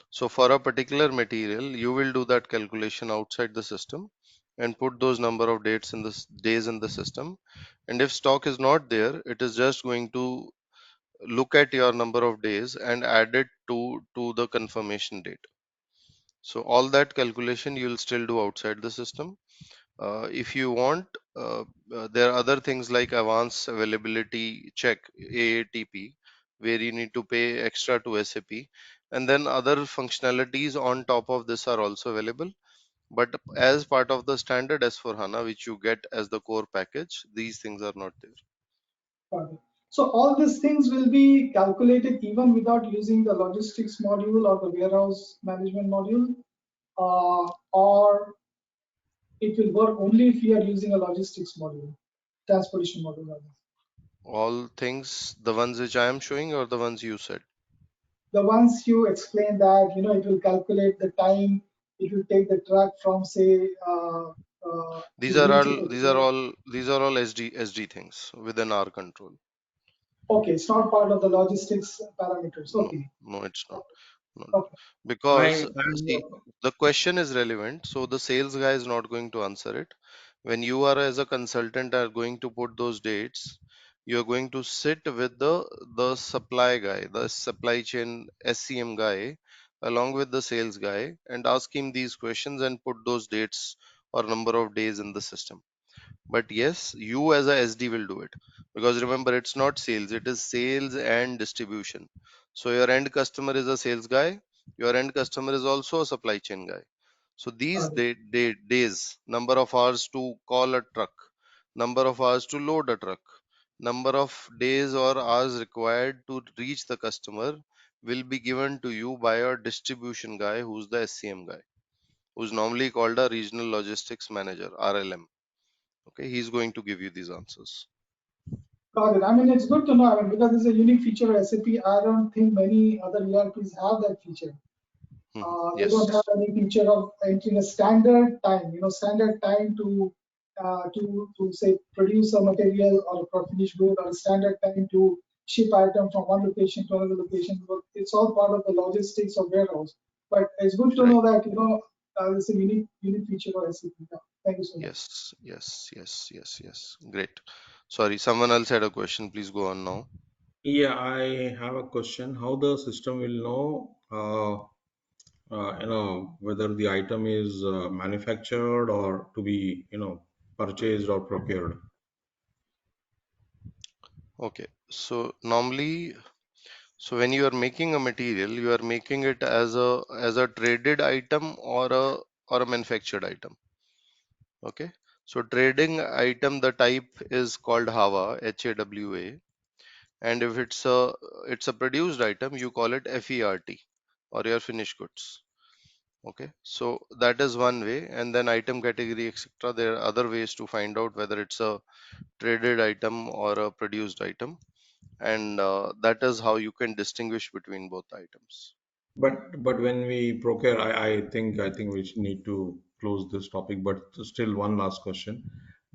So for a particular material, you will do that calculation outside the system and put those number of days in the system. And if stock is not there, it is just going to look at your number of days and add it to the confirmation date. So all that calculation you will still do outside the system. If you want, there are other things like advance availability check (AATP), where you need to pay extra to SAP, and then other functionalities on top of this are also available. But as part of the standard S4HANA, which you get as the core package, these things are not there. Got it. So all these things will be calculated even without using the logistics module or the warehouse management module, or it will work only if you are using a logistics module, transportation module. Rather. All things, the ones which I am showing or the ones you said. The ones you explain that it will calculate the time it will take the truck from say These to are reach a all these are particular. all these are all SD things within our control. Okay, it's not part of the logistics parameters. No, Okay, no, it's not. No, no. okay, Because see, I'm the question is relevant, so the sales guy is not going to answer it. When you are as a consultant are going to put those dates, you're going to sit with the supply guy, the supply chain SCM guy, along with the sales guy, and ask him these questions and put those dates or number of days in the system. But yes, you as a SD will do it, because remember, it's not sales, it is sales and distribution. So your end customer is a sales guy, your end customer is also a supply chain guy. So these got it. days, number of hours to call a truck, number of hours to load a truck, number of days or hours required to reach the customer will be given to you by your distribution guy, who's the SCM guy, who's normally called a regional logistics manager, RLM. Okay, he's going to give you these answers. Got it. I mean, it's good to know. I mean, because it's a unique feature of SAP. I don't think many other ERPs have that feature. They don't have Yes, any feature of entering a standard time. Standard time to say produce a material or a finished good, or a standard time to ship item from one location to another location. But it's all part of the logistics of warehouse. But it's good to right. know that it's a unique feature of SAP. Yeah. Thank you so much. Yes. Great. Sorry, someone else had a question. Please go on now. Yeah, I have a question. How the system will know, whether the item is manufactured or to be, purchased or procured? Okay. So when you are making a material, you are making it as a traded item or a manufactured item. Okay. So trading item, the type is called HAWA, HAWA, and if it's a produced item, you call it FERT, or your finished goods. Okay, so that is one way, and then item category, etc. There are other ways to find out whether it's a traded item or a produced item, and that is how you can distinguish between both items. But when we procure, I think we should need to close this topic. But still, one last question.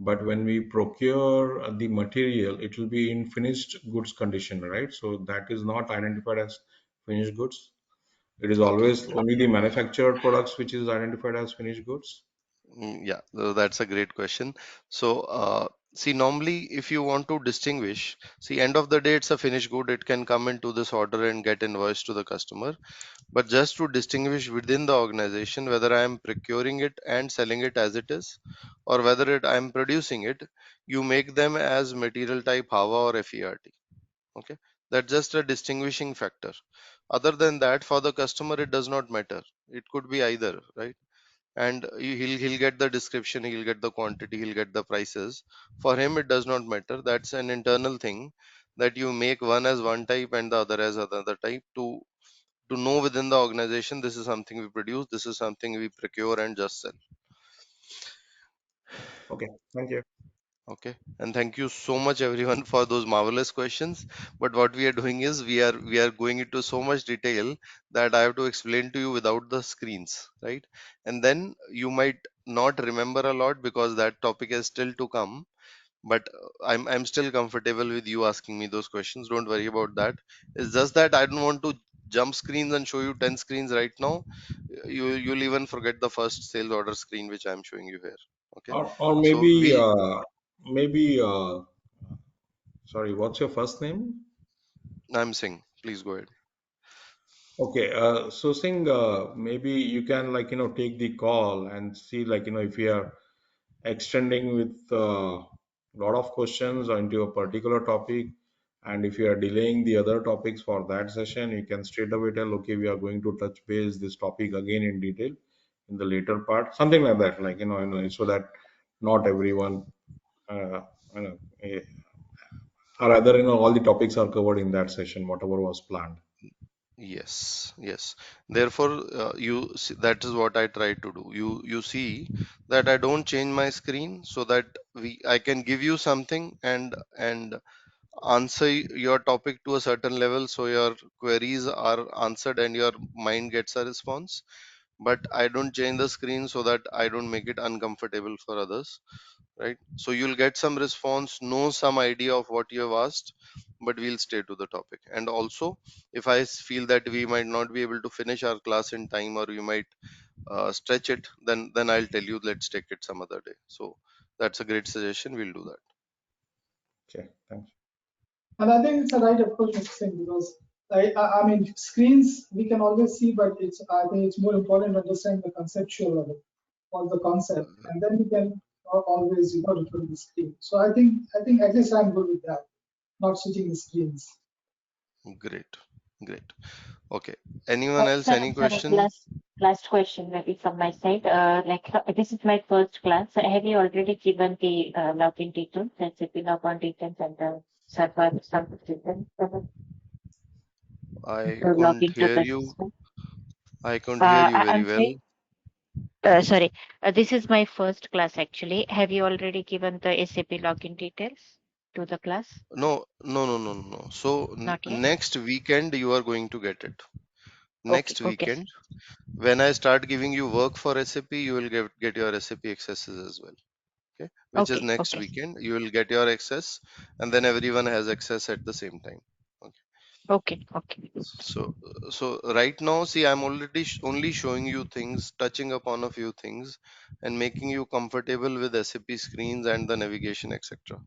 but when we procure the material, it will be in finished goods condition, right? So that is not identified as finished goods. It is Okay. always only the manufactured products which is identified as finished goods. Yeah, that's a great question. So, see, normally, if you want to distinguish, see, end of the day, it's a finished good. It can come into this order and get invoiced to the customer. But just to distinguish within the organization whether I am procuring it and selling it as it is, or whether I am producing it, you make them as material type HAVA or FERT. Okay, that's just a distinguishing factor. Other than that, for the customer, it does not matter. It could be either, right? And he'll get the description, he'll get the quantity, he'll get the prices. For him, it does not matter. That's an internal thing that you make one as one type and the other as another type to know within the organization this is something we produce, this is something we procure and just sell. Okay, thank you. Okay, and thank you so much everyone for those marvelous questions. But what we are doing is we are going into so much detail that I have to explain to you without the screens, right? And then you might not remember a lot because that topic is still to come. But I'm still comfortable with you asking me those questions. Don't worry about that. It's just that I don't want to jump screens and show you 10 screens right now. You'll even forget the first sales order screen which I'm showing you here. Okay, Or so maybe we'll sorry, what's your first name? I'm saying, please go ahead. Okay, so Singh, maybe you can take the call and see if you are extending with a lot of questions into a particular topic, and if you are delaying the other topics for that session, you can straight away tell, okay, we are going to touch base this topic again in detail in the later part, something like that, so that not everyone, uh, you know, eh, or rather, all the topics are covered in that session, whatever was planned. Yes, yes. Therefore, you see, that is what I try to do. You see that I don't change my screen so that we I can give you something and answer your topic to a certain level so your queries are answered and your mind gets a response. But I don't change the screen so that I don't make it uncomfortable for others, right? So you'll get some response, know some idea of what you have asked, but we'll stay to the topic. And also, if I feel that we might not be able to finish our class in time, or you might stretch it, then I'll tell you, let's take it some other day. So that's a great suggestion. We'll do that. Okay, thanks. And I think it's a right approach, Mr. Singh, because I mean, screens we can always see, but I think it's more important to understand the conceptual level or the concept, and then we can always refer to the screen. So I think at least I'm good with that, not switching the screens. Great, great. Okay. Anyone else? Sorry, Any sorry, question? last question maybe from my side. This is my first class. Have you already given the login details, SAP login details and the server details to I log couldn't into hear the you. system? I couldn't hear you very I'm well. saying, sorry, this is my first class actually. Have you already given the SAP login details to the class? No, no, no, no, no. So Not yet. next weekend you are going to get it. Okay, Next okay, weekend, when I start giving you work for SAP, you will get your SAP accesses as well. Okay, which is okay, next okay, weekend. You will get your access, and then everyone has access at the same time. Okay. okay, okay. So, so right now, see, I'm already only showing you things, touching upon a few things, and making you comfortable with SAP screens and the navigation, etc.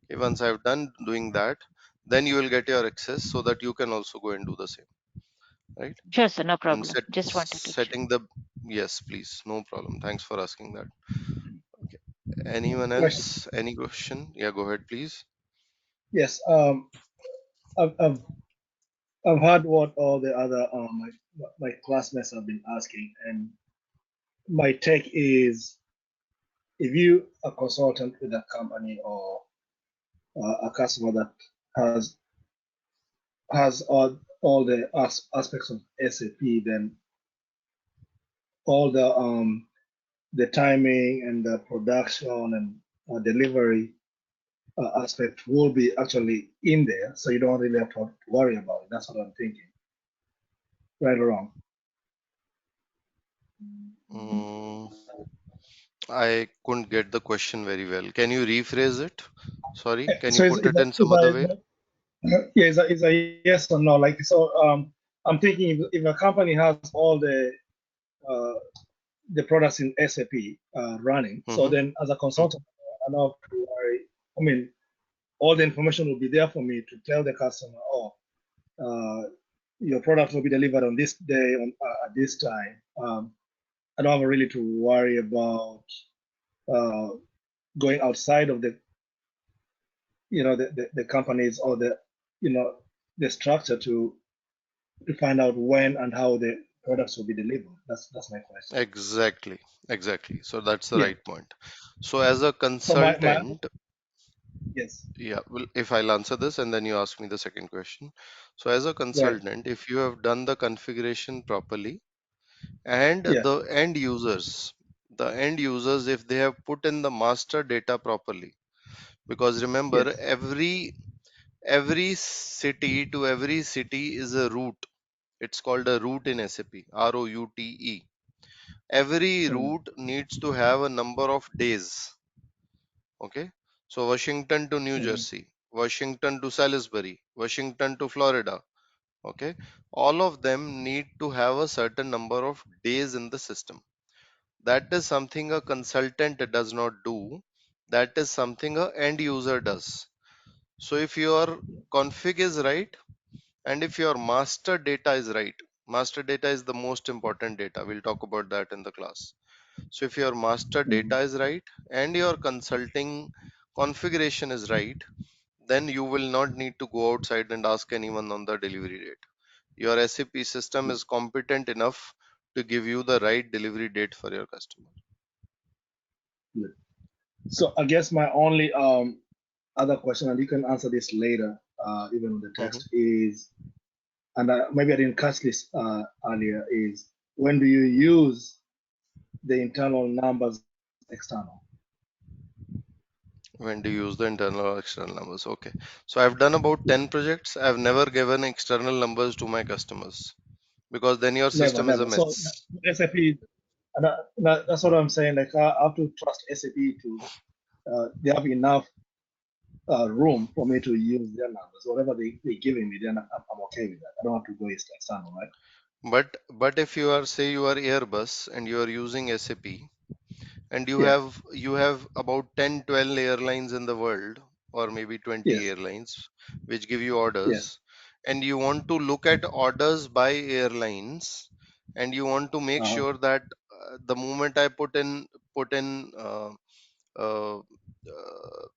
Okay, once I've done doing that, then you will get your access so that you can also go and do the same, right? Sure, sir, no And problem. Just wanted to check. setting the yes, please, no problem. Thanks for asking that. Okay. Anyone Question. else? Any question? Yeah, go ahead, please. Yes. I've, I've I've heard what all the other my classmates have been asking, and my take is, if you a consultant with a company or a customer that has all the aspects of SAP, then all the timing and the production and delivery aspect will be actually in there, so you don't really have to worry about it. That's what I'm thinking. Right or wrong? Mm, I couldn't get the question very well. Can you rephrase it? Sorry, can you So put it in some other way? yeah, it's a yes or no. Like so, I'm thinking if a company has all uh, the products in SAP running, so Mm-hmm. then as a consultant, I don't have to worry. I mean, all the information will be there for me to tell the customer, oh, your product will be delivered on this day on at this time. I don't have really to worry about uh, going outside of the the companies or the the structure to find out when and how the products will be delivered. That's my question. Exactly, exactly. So that's the Yeah. right point. So as a So my consultant, yes. yeah, well, if I'll answer this and then you ask me the second question. So as a Right. consultant, if you have done the configuration properly and Yeah. the end users, if they have put in the master data properly, because remember, Yes. every city to every city is a route. It's called a route in SAP, ROUTE. Every Mm, route needs to have a number of days. Okay. So Washington to New mm, Jersey, Washington to Salisbury, Washington to Florida. Okay. All of them need to have a certain number of days in the system. That is something a consultant does not do. That is something a end user does. So if your config is right and if your master data is right, master data is the most important data. We'll talk about that in the class. So if your master mm, data is right and your consulting configuration is right, then you will not need to go outside and ask anyone on the delivery date. Your SAP system mm, is competent enough to give you the right delivery date for your customer. good. So I guess my only other question, and you can answer this later, even on the Mhm. text, is, and maybe I didn't catch this earlier, is when do you use the internal numbers external? When do you use the internal or external numbers? Okay. So I've done about Yeah. 10 projects. I've never given external numbers to my customers because then your Never, system is a never. So mess. SAP, and that's what I'm saying. Like I have to trust SAP to they have enough room for me to use their numbers. Whatever they're giving me, then I'm okay with that. I don't have to go external, right? But if you are, say you are Airbus and you are using SAP and Yeah. you have about 10 12 airlines in the world, or maybe 20 Yes. airlines which give you Yes. orders, and you want to look at orders by airlines, and you want to make Uh-huh. sure that the moment I put in uh,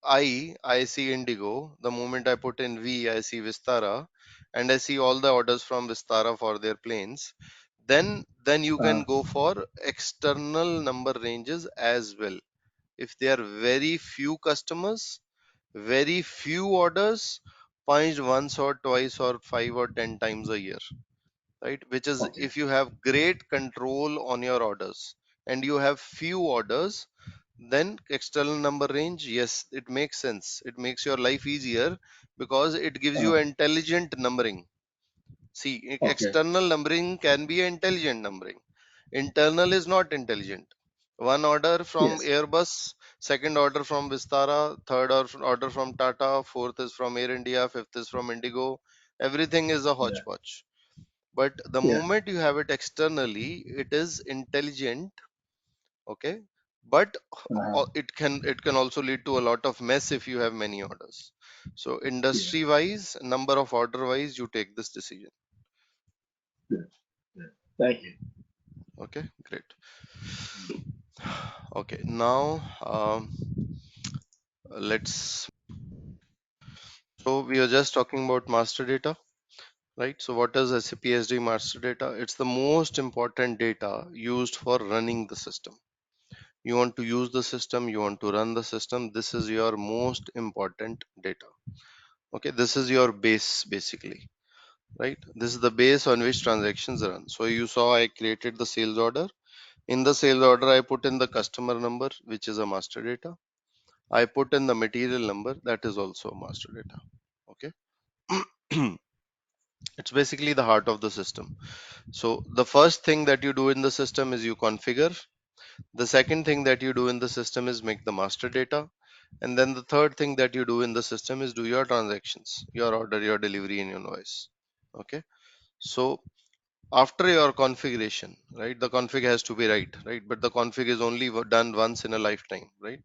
I see Indigo. The moment I put in V, I see Vistara, and I see all the orders from Vistara for their planes. Then you can Uh-huh. go for external number ranges as well. If there are very few customers, very few orders, punched once or twice or 5 or 10 times a year, right? Which is Okay. if you have great control on your orders and you have few orders, then external number range, yes, it makes sense. It makes your life easier because it gives Uh, you intelligent numbering. See, okay. external numbering can be intelligent numbering. Internal is not intelligent. One order from Yes. Airbus, second order from Vistara, third order from Tata, fourth is from Air India, fifth is from Indigo. Everything is a Yeah. hodgepodge. But the Yeah. moment you have it externally, it is intelligent. Okay. But Uh-huh. it can also lead to a lot of mess if you have many orders. So Yeah. industry wise, number of order wise, you take this decision. Good. Good. Thank you. Okay, great. Okay, now let's. So we are just talking about master data, right? So what is SAP SD master data? It's the most important data used for running the system. You want to use the system, you want to run the system. This is your most important data. Okay, this is your base basically, right? This is the base on which transactions run. So you saw I created the sales order. In the sales order, I put in the customer number, which is a master data. I put in the material number, that is also a master data. Okay. It's basically the heart of the system. So the first thing that you do in the system is you configure. The second thing that you do in the system is make the master data. And then the third thing that you do in the system is do your transactions, your order, your delivery, and your invoice. Okay. So after your configuration, right, the config has to be right, but the config is only done once in a lifetime, right?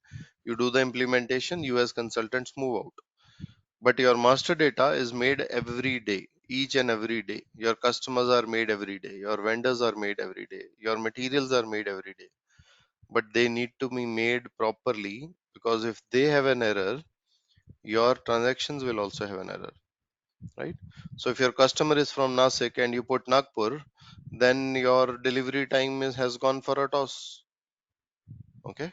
You do the implementation, you as consultants move out. But your master data is made every day, each and every day. Your customers are made every day, your vendors are made every day, your materials are made every day. But they need to be made properly, because if they have an error, your transactions will also have an error, right? So if your customer is from Nasik and you put Nagpur, then your delivery time has gone for a toss. Okay.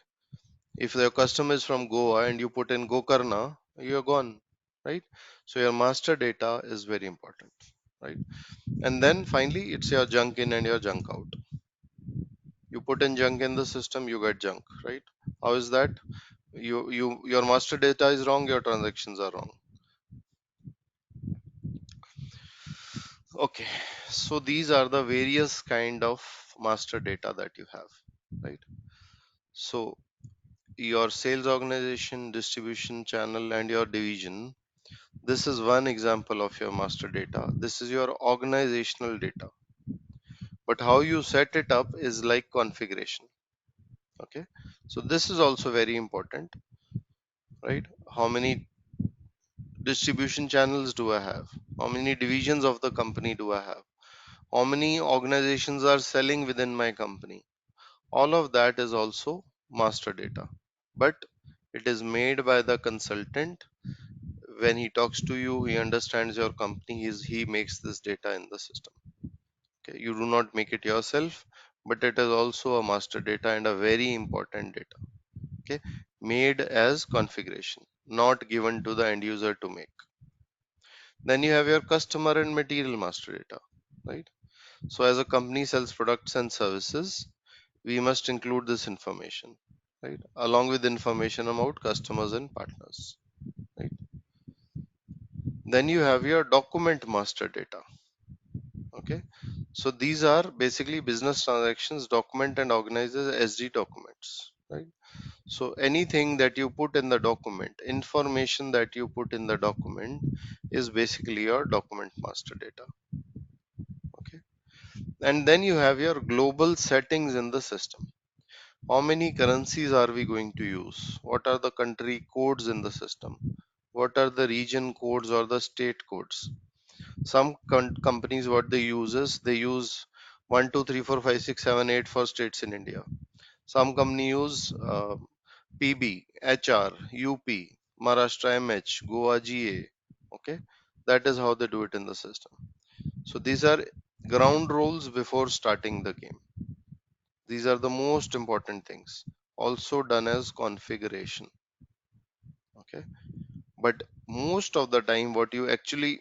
If your customer is from Goa and you put in Gokarna, you're gone, right? So your master data is very important, right? And then finally, it's your junk in and your junk out. You put in junk in the system, you get junk, right? How is that? Your master data is wrong, your transactions are wrong. Okay, so these are the various kind of master data that you have, right? So your sales organization, distribution channel, and your division, this is one example of your master data. This is your organizational data, but how you set it up is like configuration. Okay, so this is also very important, right? How many distribution channels do I have? How many divisions of the company do I have? How many organizations are selling within my company? All of that is also master data, but it is made by the consultant. When he talks to you, he understands your company, he makes this data in the system. Okay, you do not make it yourself, but it is also a master data and a very important data. Okay, made as configuration, not given to the end user to make. Then you have your customer and material master data, right? So as a company sells products and services, we must include this information, right, along with information about customers and partners, right? Then you have your document master data. Okay, so these are basically business transactions document and organized as SD documents, right? So anything that you put in the document, information that you put in the document, is basically your document master data. Okay, and then you have your global settings in the system. How many currencies are we going to use? What are the country codes in the system? What are the region codes or the state codes? Some companies, what they use is they use 1 2 3 4 5 6 7 8 for states in India. Some company use PB, HR, UP, Maharashtra MH, Goa GA. Okay, that is how they do it in the system. So these are ground rules before starting the game. These are the most important things, also done as configuration. Okay, but most of the time, what you actually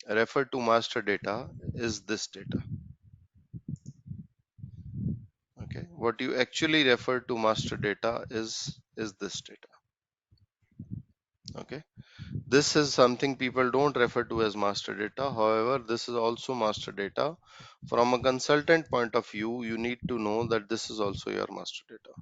refer to master data is this data. Okay, what you actually refer to master data is this data. Okay, this is something people don't refer to as master data. However, this is also master data. From a consultant point of view, you need to know that this is also your master data.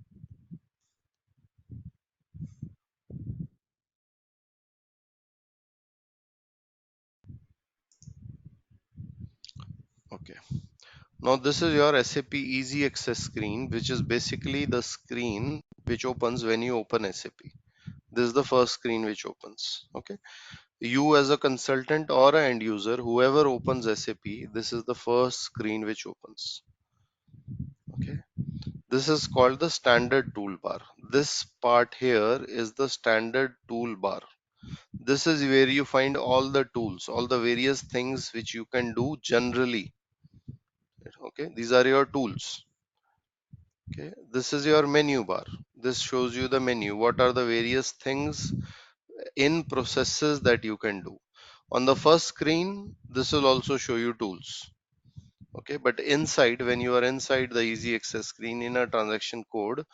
Okay. Now this is your SAP Easy Access screen, which is basically the screen which opens when you open SAP. This is the first screen which opens. Okay. You as a consultant or an end user, whoever opens SAP, this is the first screen which opens. Okay. This is called the standard toolbar. This part here is the standard toolbar. This is where you find all the tools, all the various things which you can do generally. Okay. These are your tools. Okay, this is your menu bar. This shows you the menu. What are the various things in processes that you can do? On the first screen, this will also show you tools. Okay, but inside, when you are inside the easy access screen in a transaction code,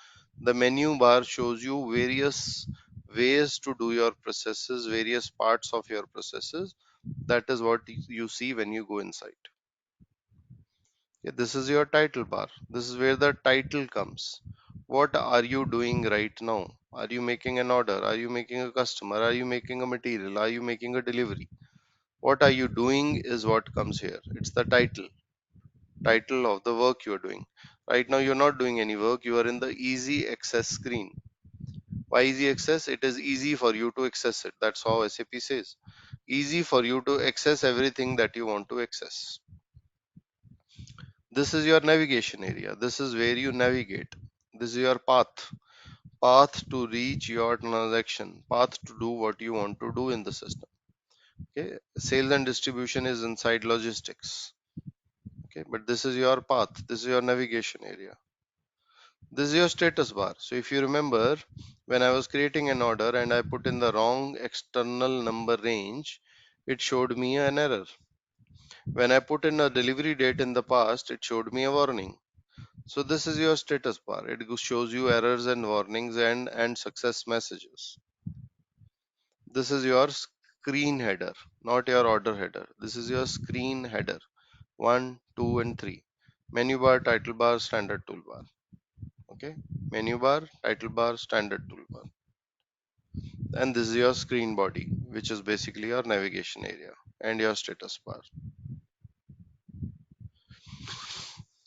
the menu bar shows you various ways to do your processes, various parts of your processes. That is what you see when you go inside. Okay, this is your title bar. This is where the title comes. What are you doing right now? Are you making an order? Are you making a customer? Are you making a material? Are you making a delivery? What are you doing is what comes here. It's the title of the work you are doing. Right now you're not doing any work. You are in the easy access screen. Why easy access? It is easy for you to access it. That's how SAP says. Easy for you to access everything that you want to access. This is your navigation area. This is where you navigate. This is your path to reach your transaction, path to do what you want to do in the system. Okay, sales and distribution is inside logistics. Okay, but this is your path. This is your navigation area. This is your status bar. So if you remember, when I was creating an order and I put in the wrong external number range, it showed me an error. When I put in a delivery date in the past, it showed me a warning. So this is your status bar. It shows you errors and warnings and success messages. This is your screen header, not your order header. This is your screen header. 1, 2, and 3. Menu bar, title bar, standard toolbar. Okay. Menu bar, title bar, standard toolbar. And this is your screen body, which is basically your navigation area and your status bar.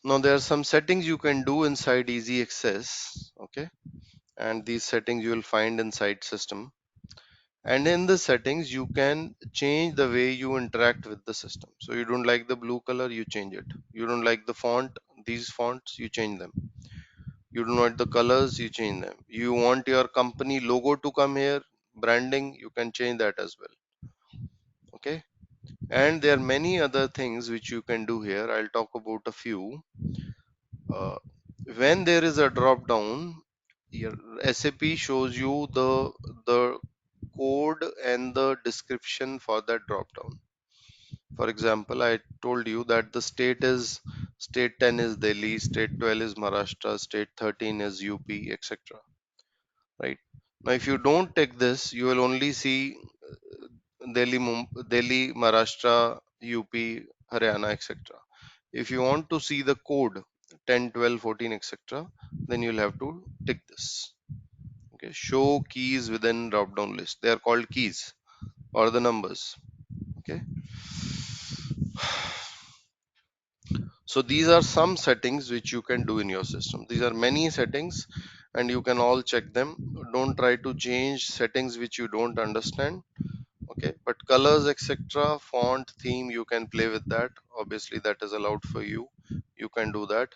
Now there are some settings you can do inside easy access. Okay. And these settings you will find inside system. And in the settings you can change the way you interact with the system. So you don't like the blue color, you change it. You don't like the font, these fonts, you change them. You don't want the colors, you change them. You want your company logo to come here, branding, you can change that as well. Okay, and there are many other things which you can do here. I'll talk about a few. uh, when there is a drop down, your SAP shows you the code and the description for that drop down. For example, I told you that the state 10 is Delhi, state 12 is Maharashtra, state 13 is UP, etc. Right? Now if you don't take this, you will only see Delhi, Maharashtra, UP, Haryana, etc. If you want to see the code 10, 12, 14, etc., then you'll have to tick this. Okay, show keys within drop down list. They are called keys or the numbers. Okay, so these are some settings which you can do in your system. These are many settings and you can all check them. Don't try to change settings which you don't understand. Okay, but colors, etc., font, theme, you can play with that. Obviously that is allowed for you. You can do that.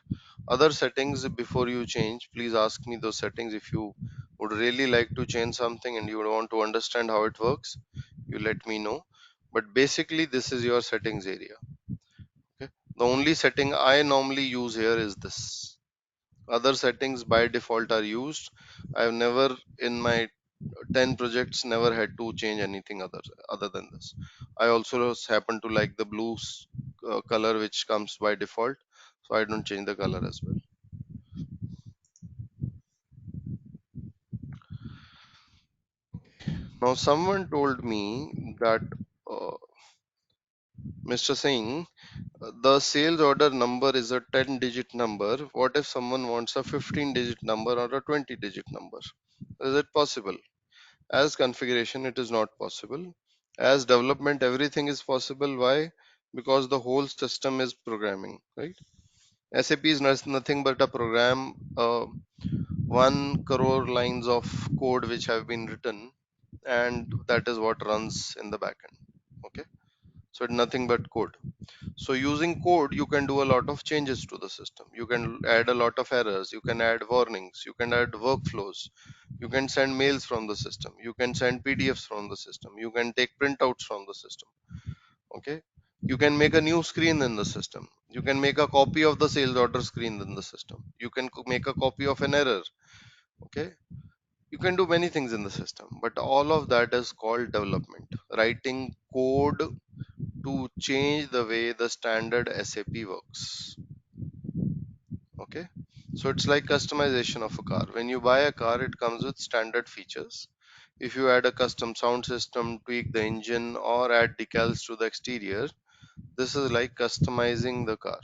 Other settings, before you change, please ask me those settings. If you would really like to change something and you would want to understand how it works, you let me know. But basically this is your settings area. Okay, the only setting I normally use here is this. Other settings by default are used. I've never in my 10 projects never had to change anything other than this. I also happen to like the blue color which comes by default, so I don't change the color as well. Now someone told me that uh, Mr. Singh, the sales order number is a 10 digit number. What if someone wants a 15 digit number or a 20 digit number? Is it possible? As configuration, it is not possible. As development, everything is possible. Why? Because the whole system is programming, right? SAP is nothing but a program, 1 crore lines of code which have been written, and that is what runs in the backend. Okay, so it's nothing but code. So using code, you can do a lot of changes to the system. You can add a lot of errors. You can add warnings. You can add workflows. You can send mails from the system. You can send PDFs from the system. You can take printouts from the system. Okay. You can make a new screen in the system. You can make a copy of the sales order screen in the system. You can make a copy of an error. Okay. You can do many things in the system, but all of that is called development. Writing code to change the way the standard SAP works. Okay, so it's like customization of a car. When you buy a car, it comes with standard features. If you add a custom sound system, tweak the engine, or add decals to the exterior, this is like customizing the car.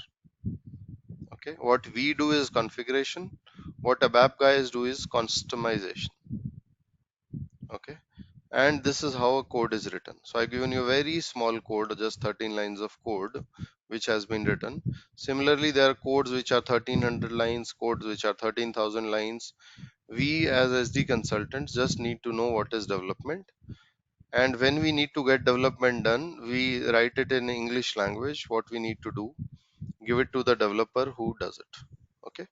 Okay, what we do is configuration, what ABAP guys do is customization. Okay, and this is how a code is written. So I've given you a very small code, just 13 lines of code which has been written. Similarly, there are codes which are 1300 lines, codes which are 13,000 lines. We as SD consultants just need to know what is development, and when we need to get development done, we write it in English language, what we need to do, give it to the developer who does it. Okay,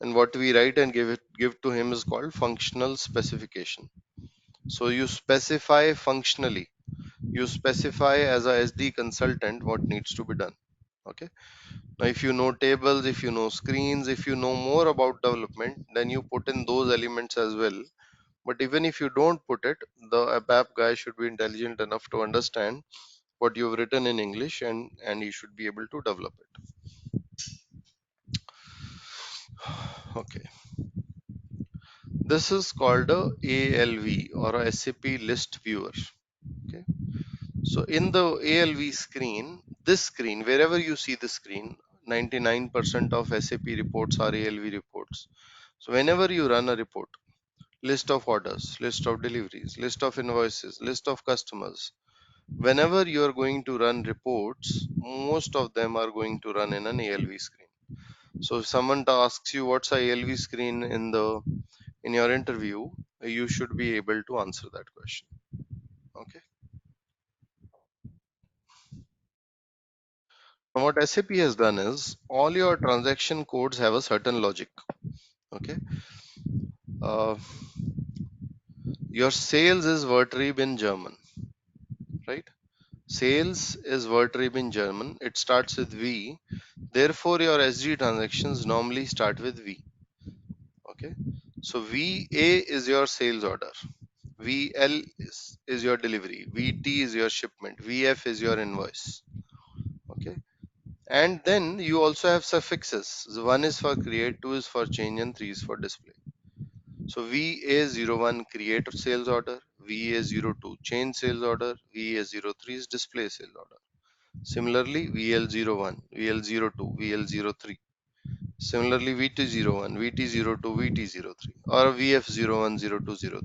and what we write and give to him is called functional specification. So you specify functionally, you specify as a SD consultant what needs to be done. Okay, now if you know tables, if you know screens, if you know more about development, then you put in those elements as well. But even if you don't put it, the ABAP guy should be intelligent enough to understand what you've written in English, and he should be able to develop it. Okay, this is called a ALV or a SAP list viewer. Okay, so in the ALV screen, this screen, wherever you see the screen, 99% of SAP reports are ALV reports. So whenever you run a report, list of orders, list of deliveries, list of invoices, list of customers, whenever you are going to run reports, most of them are going to run in an ALV screen. So if someone asks you what's a ALV screen in your interview, you should be able to answer that question. Okay. Now what SAP has done is all your transaction codes have a certain logic. Okay. Uh, your sales is Vertrieb in German, right? Sales is Vertrieb in German. It starts with V. Therefore, your SG transactions normally start with V. Okay. So VA is your sales order. VL is your delivery. VT is your shipment. VF is your invoice. Okay. And then you also have suffixes. So one is for create, two is for change, and three is for display. So VA01 create sales order, VA02 change sales order, VA03 is display sales order. Similarly, VL01, VL02, VL03. Similarly, VT01, VT02, VT03, or VF01, 02, 03.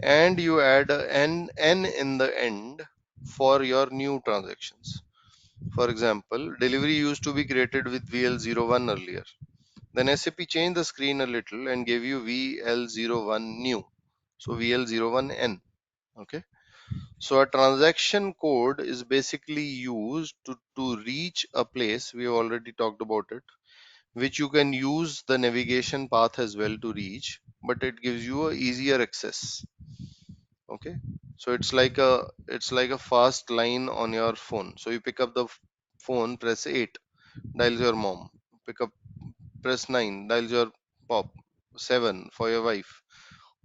And you add an N in the end for your new transactions. For example, delivery used to be created with VL01 earlier. Then SAP changed the screen a little and gave you VL01 new. So VL01N. Okay. So a transaction code is basically used to reach a place, we have already talked about it, which you can use the navigation path as well to reach, but it gives you a easier access. Okay. So it's like a fast line on your phone. So you pick up the phone, press 8, dials your mom. Pick up, press 9, dials your pop. 7 for your wife,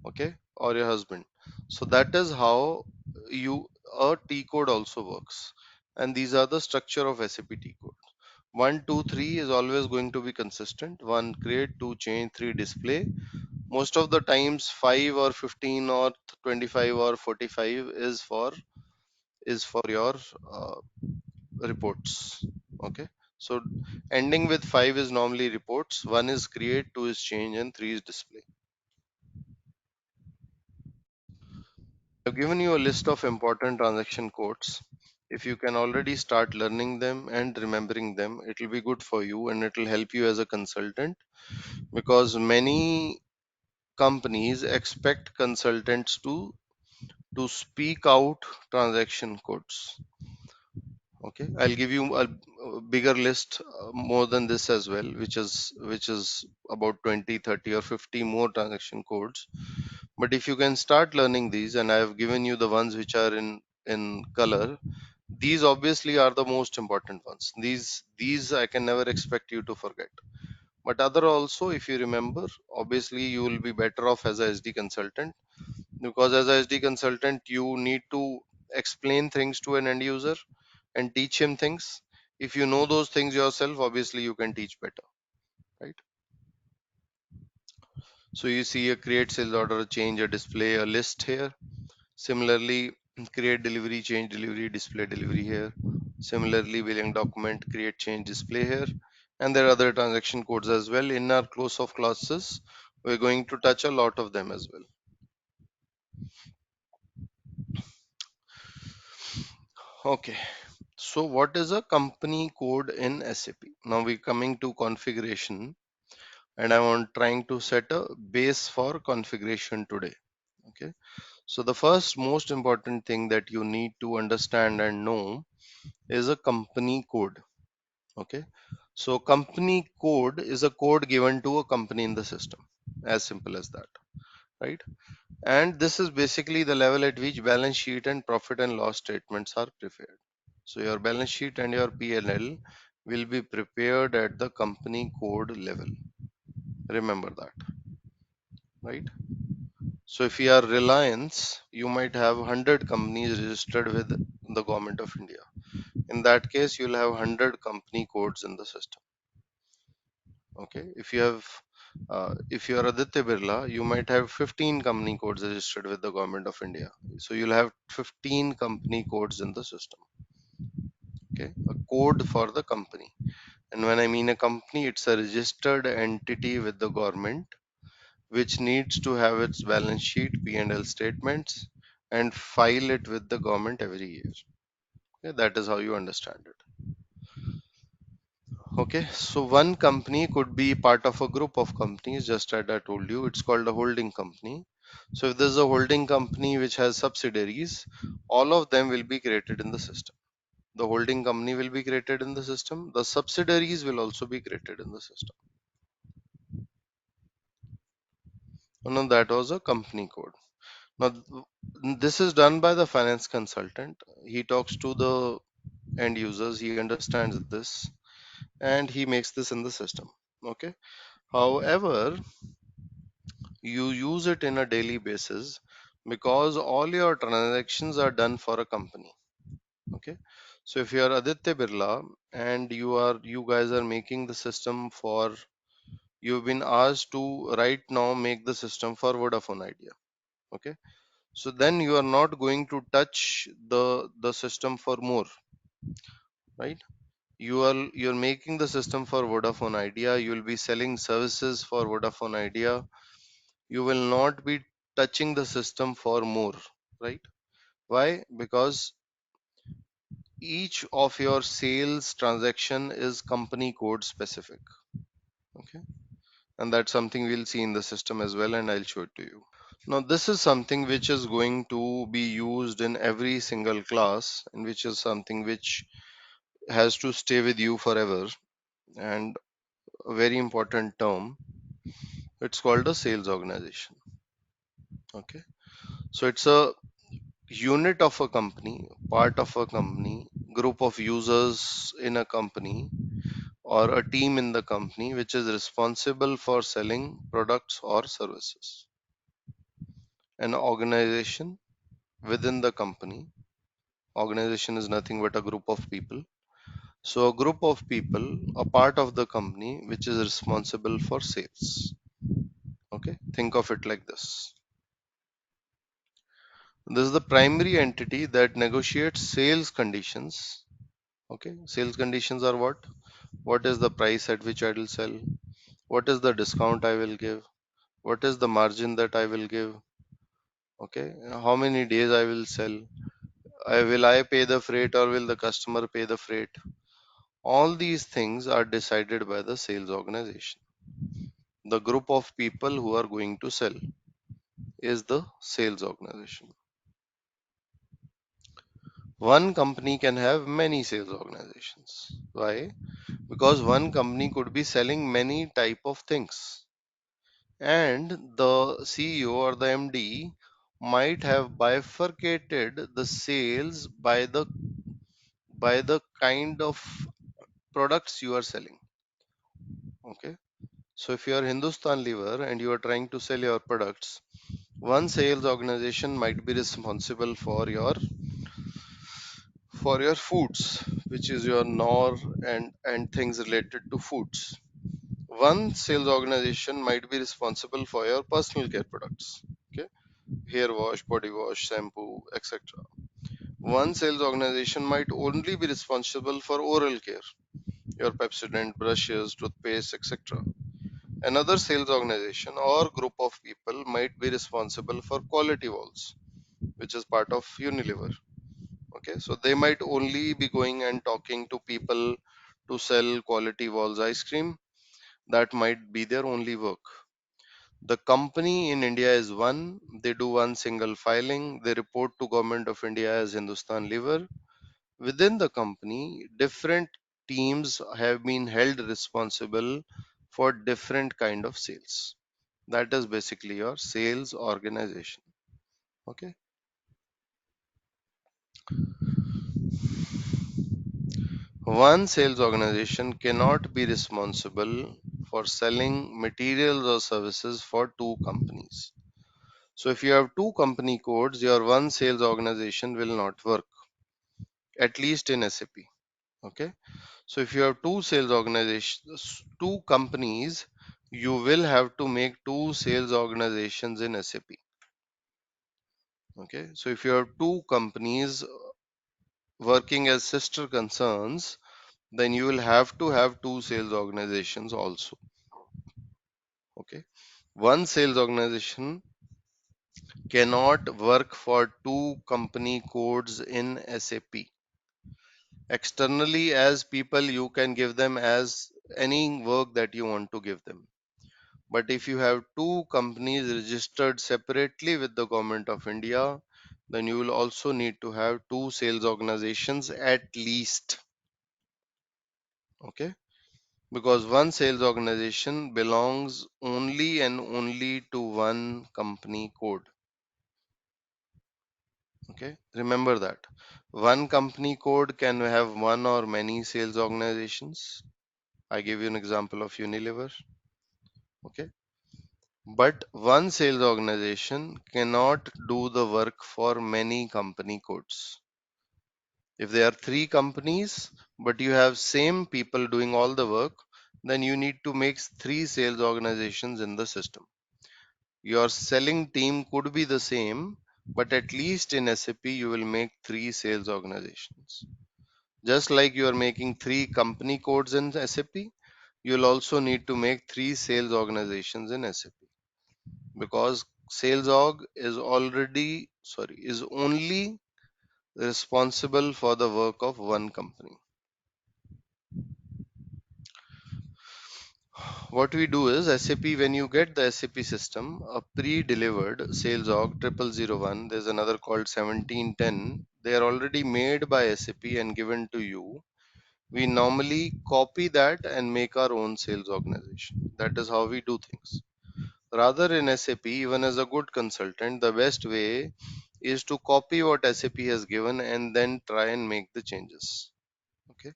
okay, or your husband. So that is how you a T code also works, and these are the structure of SAP T code. 1 2 3 is always going to be consistent. 1 create, 2 change, 3 display. Most of the times 5 or 15 or 25 or 45 is for your uh, reports. Okay, so ending with 5 is normally reports, 1 is create, 2 is change, and 3 is display. I've given you a list of important transaction codes. If you can already start learning them and remembering them, it will be good for you and it will help you as a consultant, because many companies expect consultants to speak out transaction codes. Okay, I'll give you a bigger list, more than this as well, which is about 20, 30, or 50 more transaction codes. But if you can start learning these, and I have given you the ones which are in color, these obviously are the most important ones. These I can never expect you to forget. But other also, if you remember, obviously you will be better off as a SD consultant, because as a SD consultant you need to explain things to an end user and teach him things. If you know those things yourself, obviously you can teach better, right? So you see a create sales order, a change, a display, a list here. Similarly, create delivery, change delivery, display delivery here. Similarly, billing document, create, change, display here. and there are other transaction codes as well. In our close of classes, we're going to touch a lot of them as well. Okay, so what is a company code in SAP? Now we're coming to configuration, and I'm trying to set a base for configuration today. Okay, so the first most important thing that you need to understand and know is a company code. Okay, so company code is a code given to a company in the system, as simple as that, right? And this is basically the level at which balance sheet and profit and loss statements are prepared. So your balance sheet and your P&L will be prepared at the company code level. Remember that, right? So if you are Reliance, you might have 100 companies registered with the government of India. In that case, you'll have 100 company codes in the system. Okay, if you are Aditya Birla, you might have 15 company codes registered with the government of India. So you'll have 15 company codes in the system. Okay, a code for the company. And when I mean a company, it's a registered entity with the government which needs to have its balance sheet, P&L statements, and file it with the government every year. Okay, that is how you understand it. Okay, so one company could be part of a group of companies, just as I told you, it's called a holding company. So if there's a holding company which has subsidiaries, all of them will be created in the system. The holding company will be created in the system. The subsidiaries will also be created in the system. Now that was a company code. Now this is done by the finance consultant. He talks to the end users, he understands this, and he makes this in the system. Okay. However, you use it in a daily basis because all your transactions are done for a company. Okay, so if you are Aditya Birla and you guys are making the system for, you've been asked to right now make the system for Vodafone Idea. Okay, so then you are not going to touch the system for more, right? You're making the system for Vodafone Idea, you will be selling services for Vodafone Idea, you will not be touching the system for more, right? Why? Because each of your sales transaction is company code specific. Okay, and that's something we'll see in the system as well, and I'll show it to you. Now this is something which is going to be used in every single class, and which is something which has to stay with you forever, and a very important term, it's called a sales organization. Okay, so it's a unit of a company, part of a company, group of users in a company, or a team in the company which is responsible for selling products or services. An organization within the company, organization is nothing but a group of people. So a group of people, a part of the company which is responsible for sales. Okay, think of it like this. This is the primary entity that negotiates sales conditions. Okay, sales conditions are what? What is the price at which I will sell? What is the discount I will give? What is the margin that I will give? Okay, how many days I will sell? Will I pay the freight or will the customer pay the freight? All these things are decided by the sales organization. The group of people who are going to sell is the sales organization. One company can have many sales organizations. Why? Because one company could be selling many type of things, and the CEO or the MD might have bifurcated the sales by the kind of products you are selling. Okay, so if you are Hindustan Lever and you are trying to sell your products, one sales organization might be responsible for your foods, which is your nor and things related to foods. One sales organization might be responsible for your personal care products. Okay, hair wash, body wash, shampoo, etc. One sales organization might only be responsible for oral care. your Pepsodent brushes, toothpaste, etc. Another sales organization or group of people might be responsible for quality walls, which is part of Unilever. Okay, so they might only be going and talking to people to sell quality walls ice cream. That might be their only work. The company in India is one. They do one single filing. They report to Government of India as Hindustan Lever. Within the company, different teams have been held responsible for different kind of sales. That is basically your sales organization. Okay. One sales organization cannot be responsible for selling materials or services for two companies. So if you have two company codes, your one sales organization will not work, at least in SAP. Okay. So if you have two sales organizations, two companies, you will have to make two sales organizations in SAP. Okay. So if you have two companies working as sister concerns, then you will have to have two sales organizations also. Okay. One sales organization cannot work for two company codes in SAP. Externally, as people, you can give them as any work that you want to give them. But if you have two companies registered separately with the Government of India, then you will also need to have two sales organizations at least. Okay. Because one sales organization belongs only and only to one company code. Okay, remember that one company code can have one or many sales organizations. I give you an example of Unilever. Okay, but one sales organization cannot do the work for many company codes. If there are three companies but you have same people doing all the work, then you need to make three sales organizations in the system. Your selling team could be the same, but at least in SAP you will make three sales organizations. Just like you are making three company codes in SAP, you'll also need to make three sales organizations in SAP, because sales org is only responsible for the work of one company. What we do is SAP, when you get the SAP system, a pre-delivered sales org 0001, there's another called 1710. They are already made by SAP and given to you. We normally copy that and make our own sales organization. That is how we do things. Rather, in SAP, even as a good consultant, the best way is to copy what SAP has given and then try and make the changes. Okay,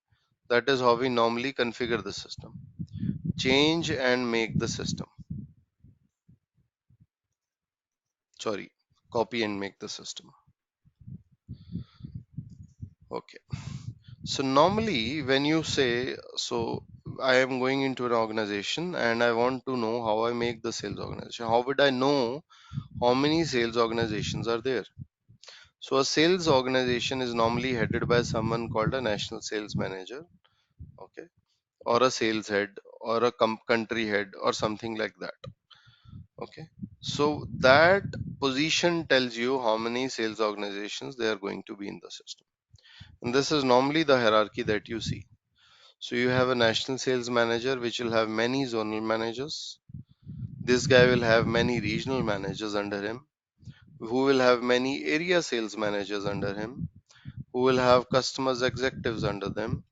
that is how we normally configure the system. Change and make the system. Sorry, copy and make the system. Okay. So normally when you say, so I am going into an organization and I want to know how I make the sales organization. How would I know how many sales organizations are there? So a sales organization is normally headed by someone called a national sales manager, okay, or a sales head or a country head or something like that. Okay. So that position tells you how many sales organizations there are going to be in the system. And this is normally the hierarchy that you see. So you have a national sales manager which will have many zonal managers. This guy will have many regional managers under him, who will have many area sales managers under him, who will have customers executives under them,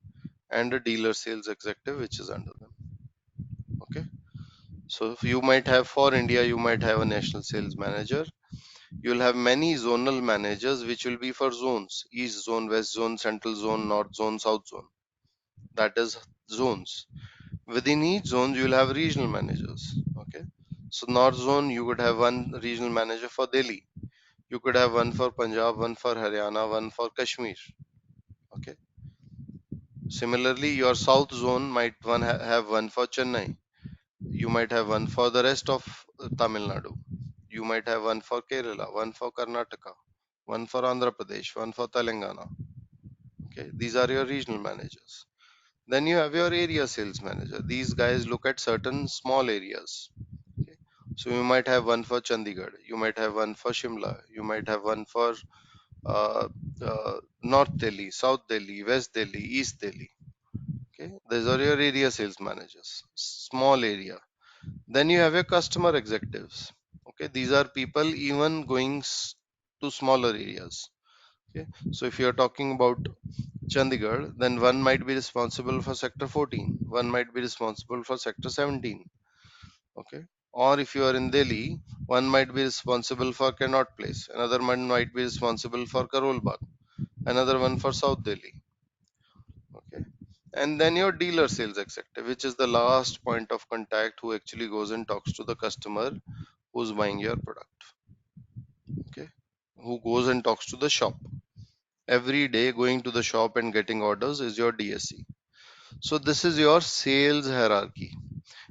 and a dealer sales executive which is under them. Okay. So if you might have, for India, you might have a national sales manager. You'll have many zonal managers which will be for zones: east zone, west zone, central zone, north zone, south zone. That is zones. Within each zone, you will have regional managers. Okay. So north zone, you could have one regional manager for Delhi. You could have one for Punjab, one for Haryana, one for Kashmir. Okay. Similarly, your south zone might have one for Chennai. You might have one for the rest of Tamil Nadu. You might have one for Kerala, one for Karnataka, one for Andhra Pradesh, one for Telangana. Okay, these are your regional managers. Then you have your area sales manager. These guys look at certain small areas. Okay. So you might have one for Chandigarh, you might have one for Shimla, you might have one for uh, North Delhi, South Delhi, West Delhi, East Delhi. Okay, these are your area sales managers, small area. Then you have your customer executives. Okay, these are people even going to smaller areas. Okay, so if you are talking about Chandigarh, then one might be responsible for sector 14, one might be responsible for sector 17. Okay, or if you are in Delhi, one might be responsible for Connaught Place, another one might be responsible for Karol Bagh, another one for South Delhi. Okay, and then your dealer sales executive, which is the last point of contact who actually goes and talks to the customer who's buying your product. Okay, who goes and talks to the shop every day, going to the shop and getting orders is your DSC. So this is your sales hierarchy.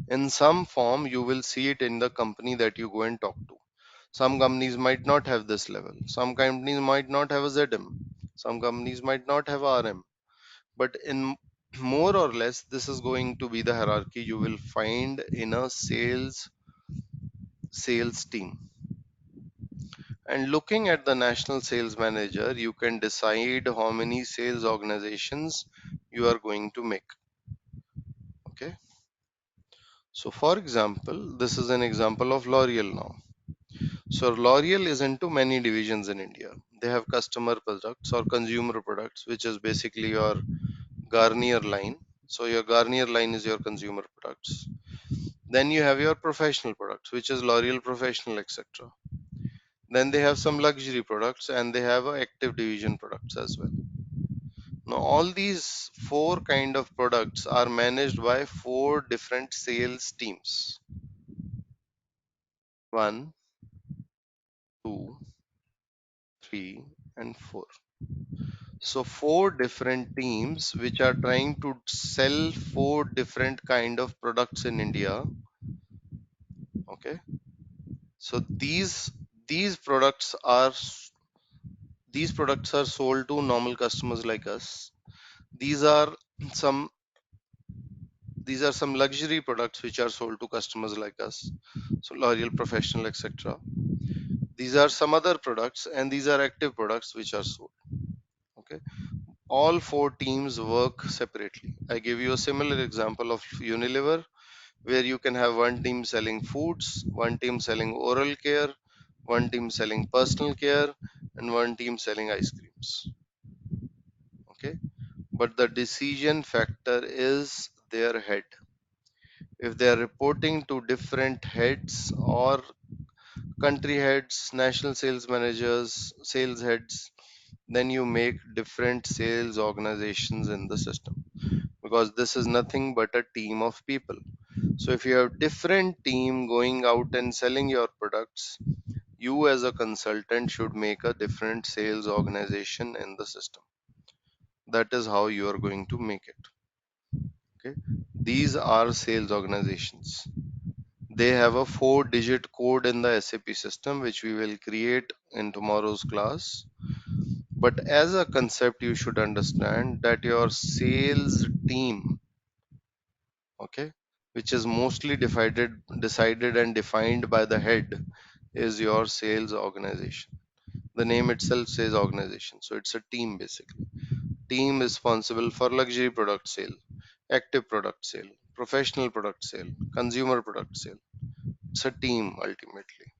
In some form, you will see it in the company that you go and talk to. Some companies might not have this level. Some companies might not have a ZM. Some companies might not have RM. But in more or less, this is going to be the hierarchy you will find in a sales team. And looking at the national sales manager, you can decide how many sales organizations you are going to make. Okay. So for example, this is an example of L'Oreal now. So L'Oreal is into many divisions in India. They have customer products or consumer products, which is basically your Garnier line. So your Garnier line is your consumer products. Then you have your professional products, which is L'Oreal Professional, etc. Then they have some luxury products and they have active division products as well. Now all these four kind of products are managed by four different sales teams. One, two, three, and four. So four different teams which are trying to sell four different kind of products in India. Okay. So these products are these products are sold to normal customers like us. These are some these are some luxury products which are sold to customers like us. So L'Oreal Professional, etc. These are some other products and these are active products which are sold. Okay. All four teams work separately. I give you a similar example of Unilever, where you can have one team selling foods, one team selling oral care, one team selling personal care, and one team selling ice creams. Okay, but the decision factor is their head. If they are reporting to different heads or country heads, national sales managers, sales heads, then you make different sales organizations in the system, because this is nothing but a team of people. So if you have different team going out and selling your products, you as a consultant should make a different sales organization in the system. That is how you are going to make it. Okay, these are sales organizations. They have a 4-digit code in the SAP system which we will create in tomorrow's class. But as a concept, you should understand that your sales team, okay, which is mostly decided and defined by the head, is your sales organization. The name itself says organization, so it's a team basically. Team responsible for luxury product sale, active product sale, professional product sale, consumer product sale. It's a team ultimately.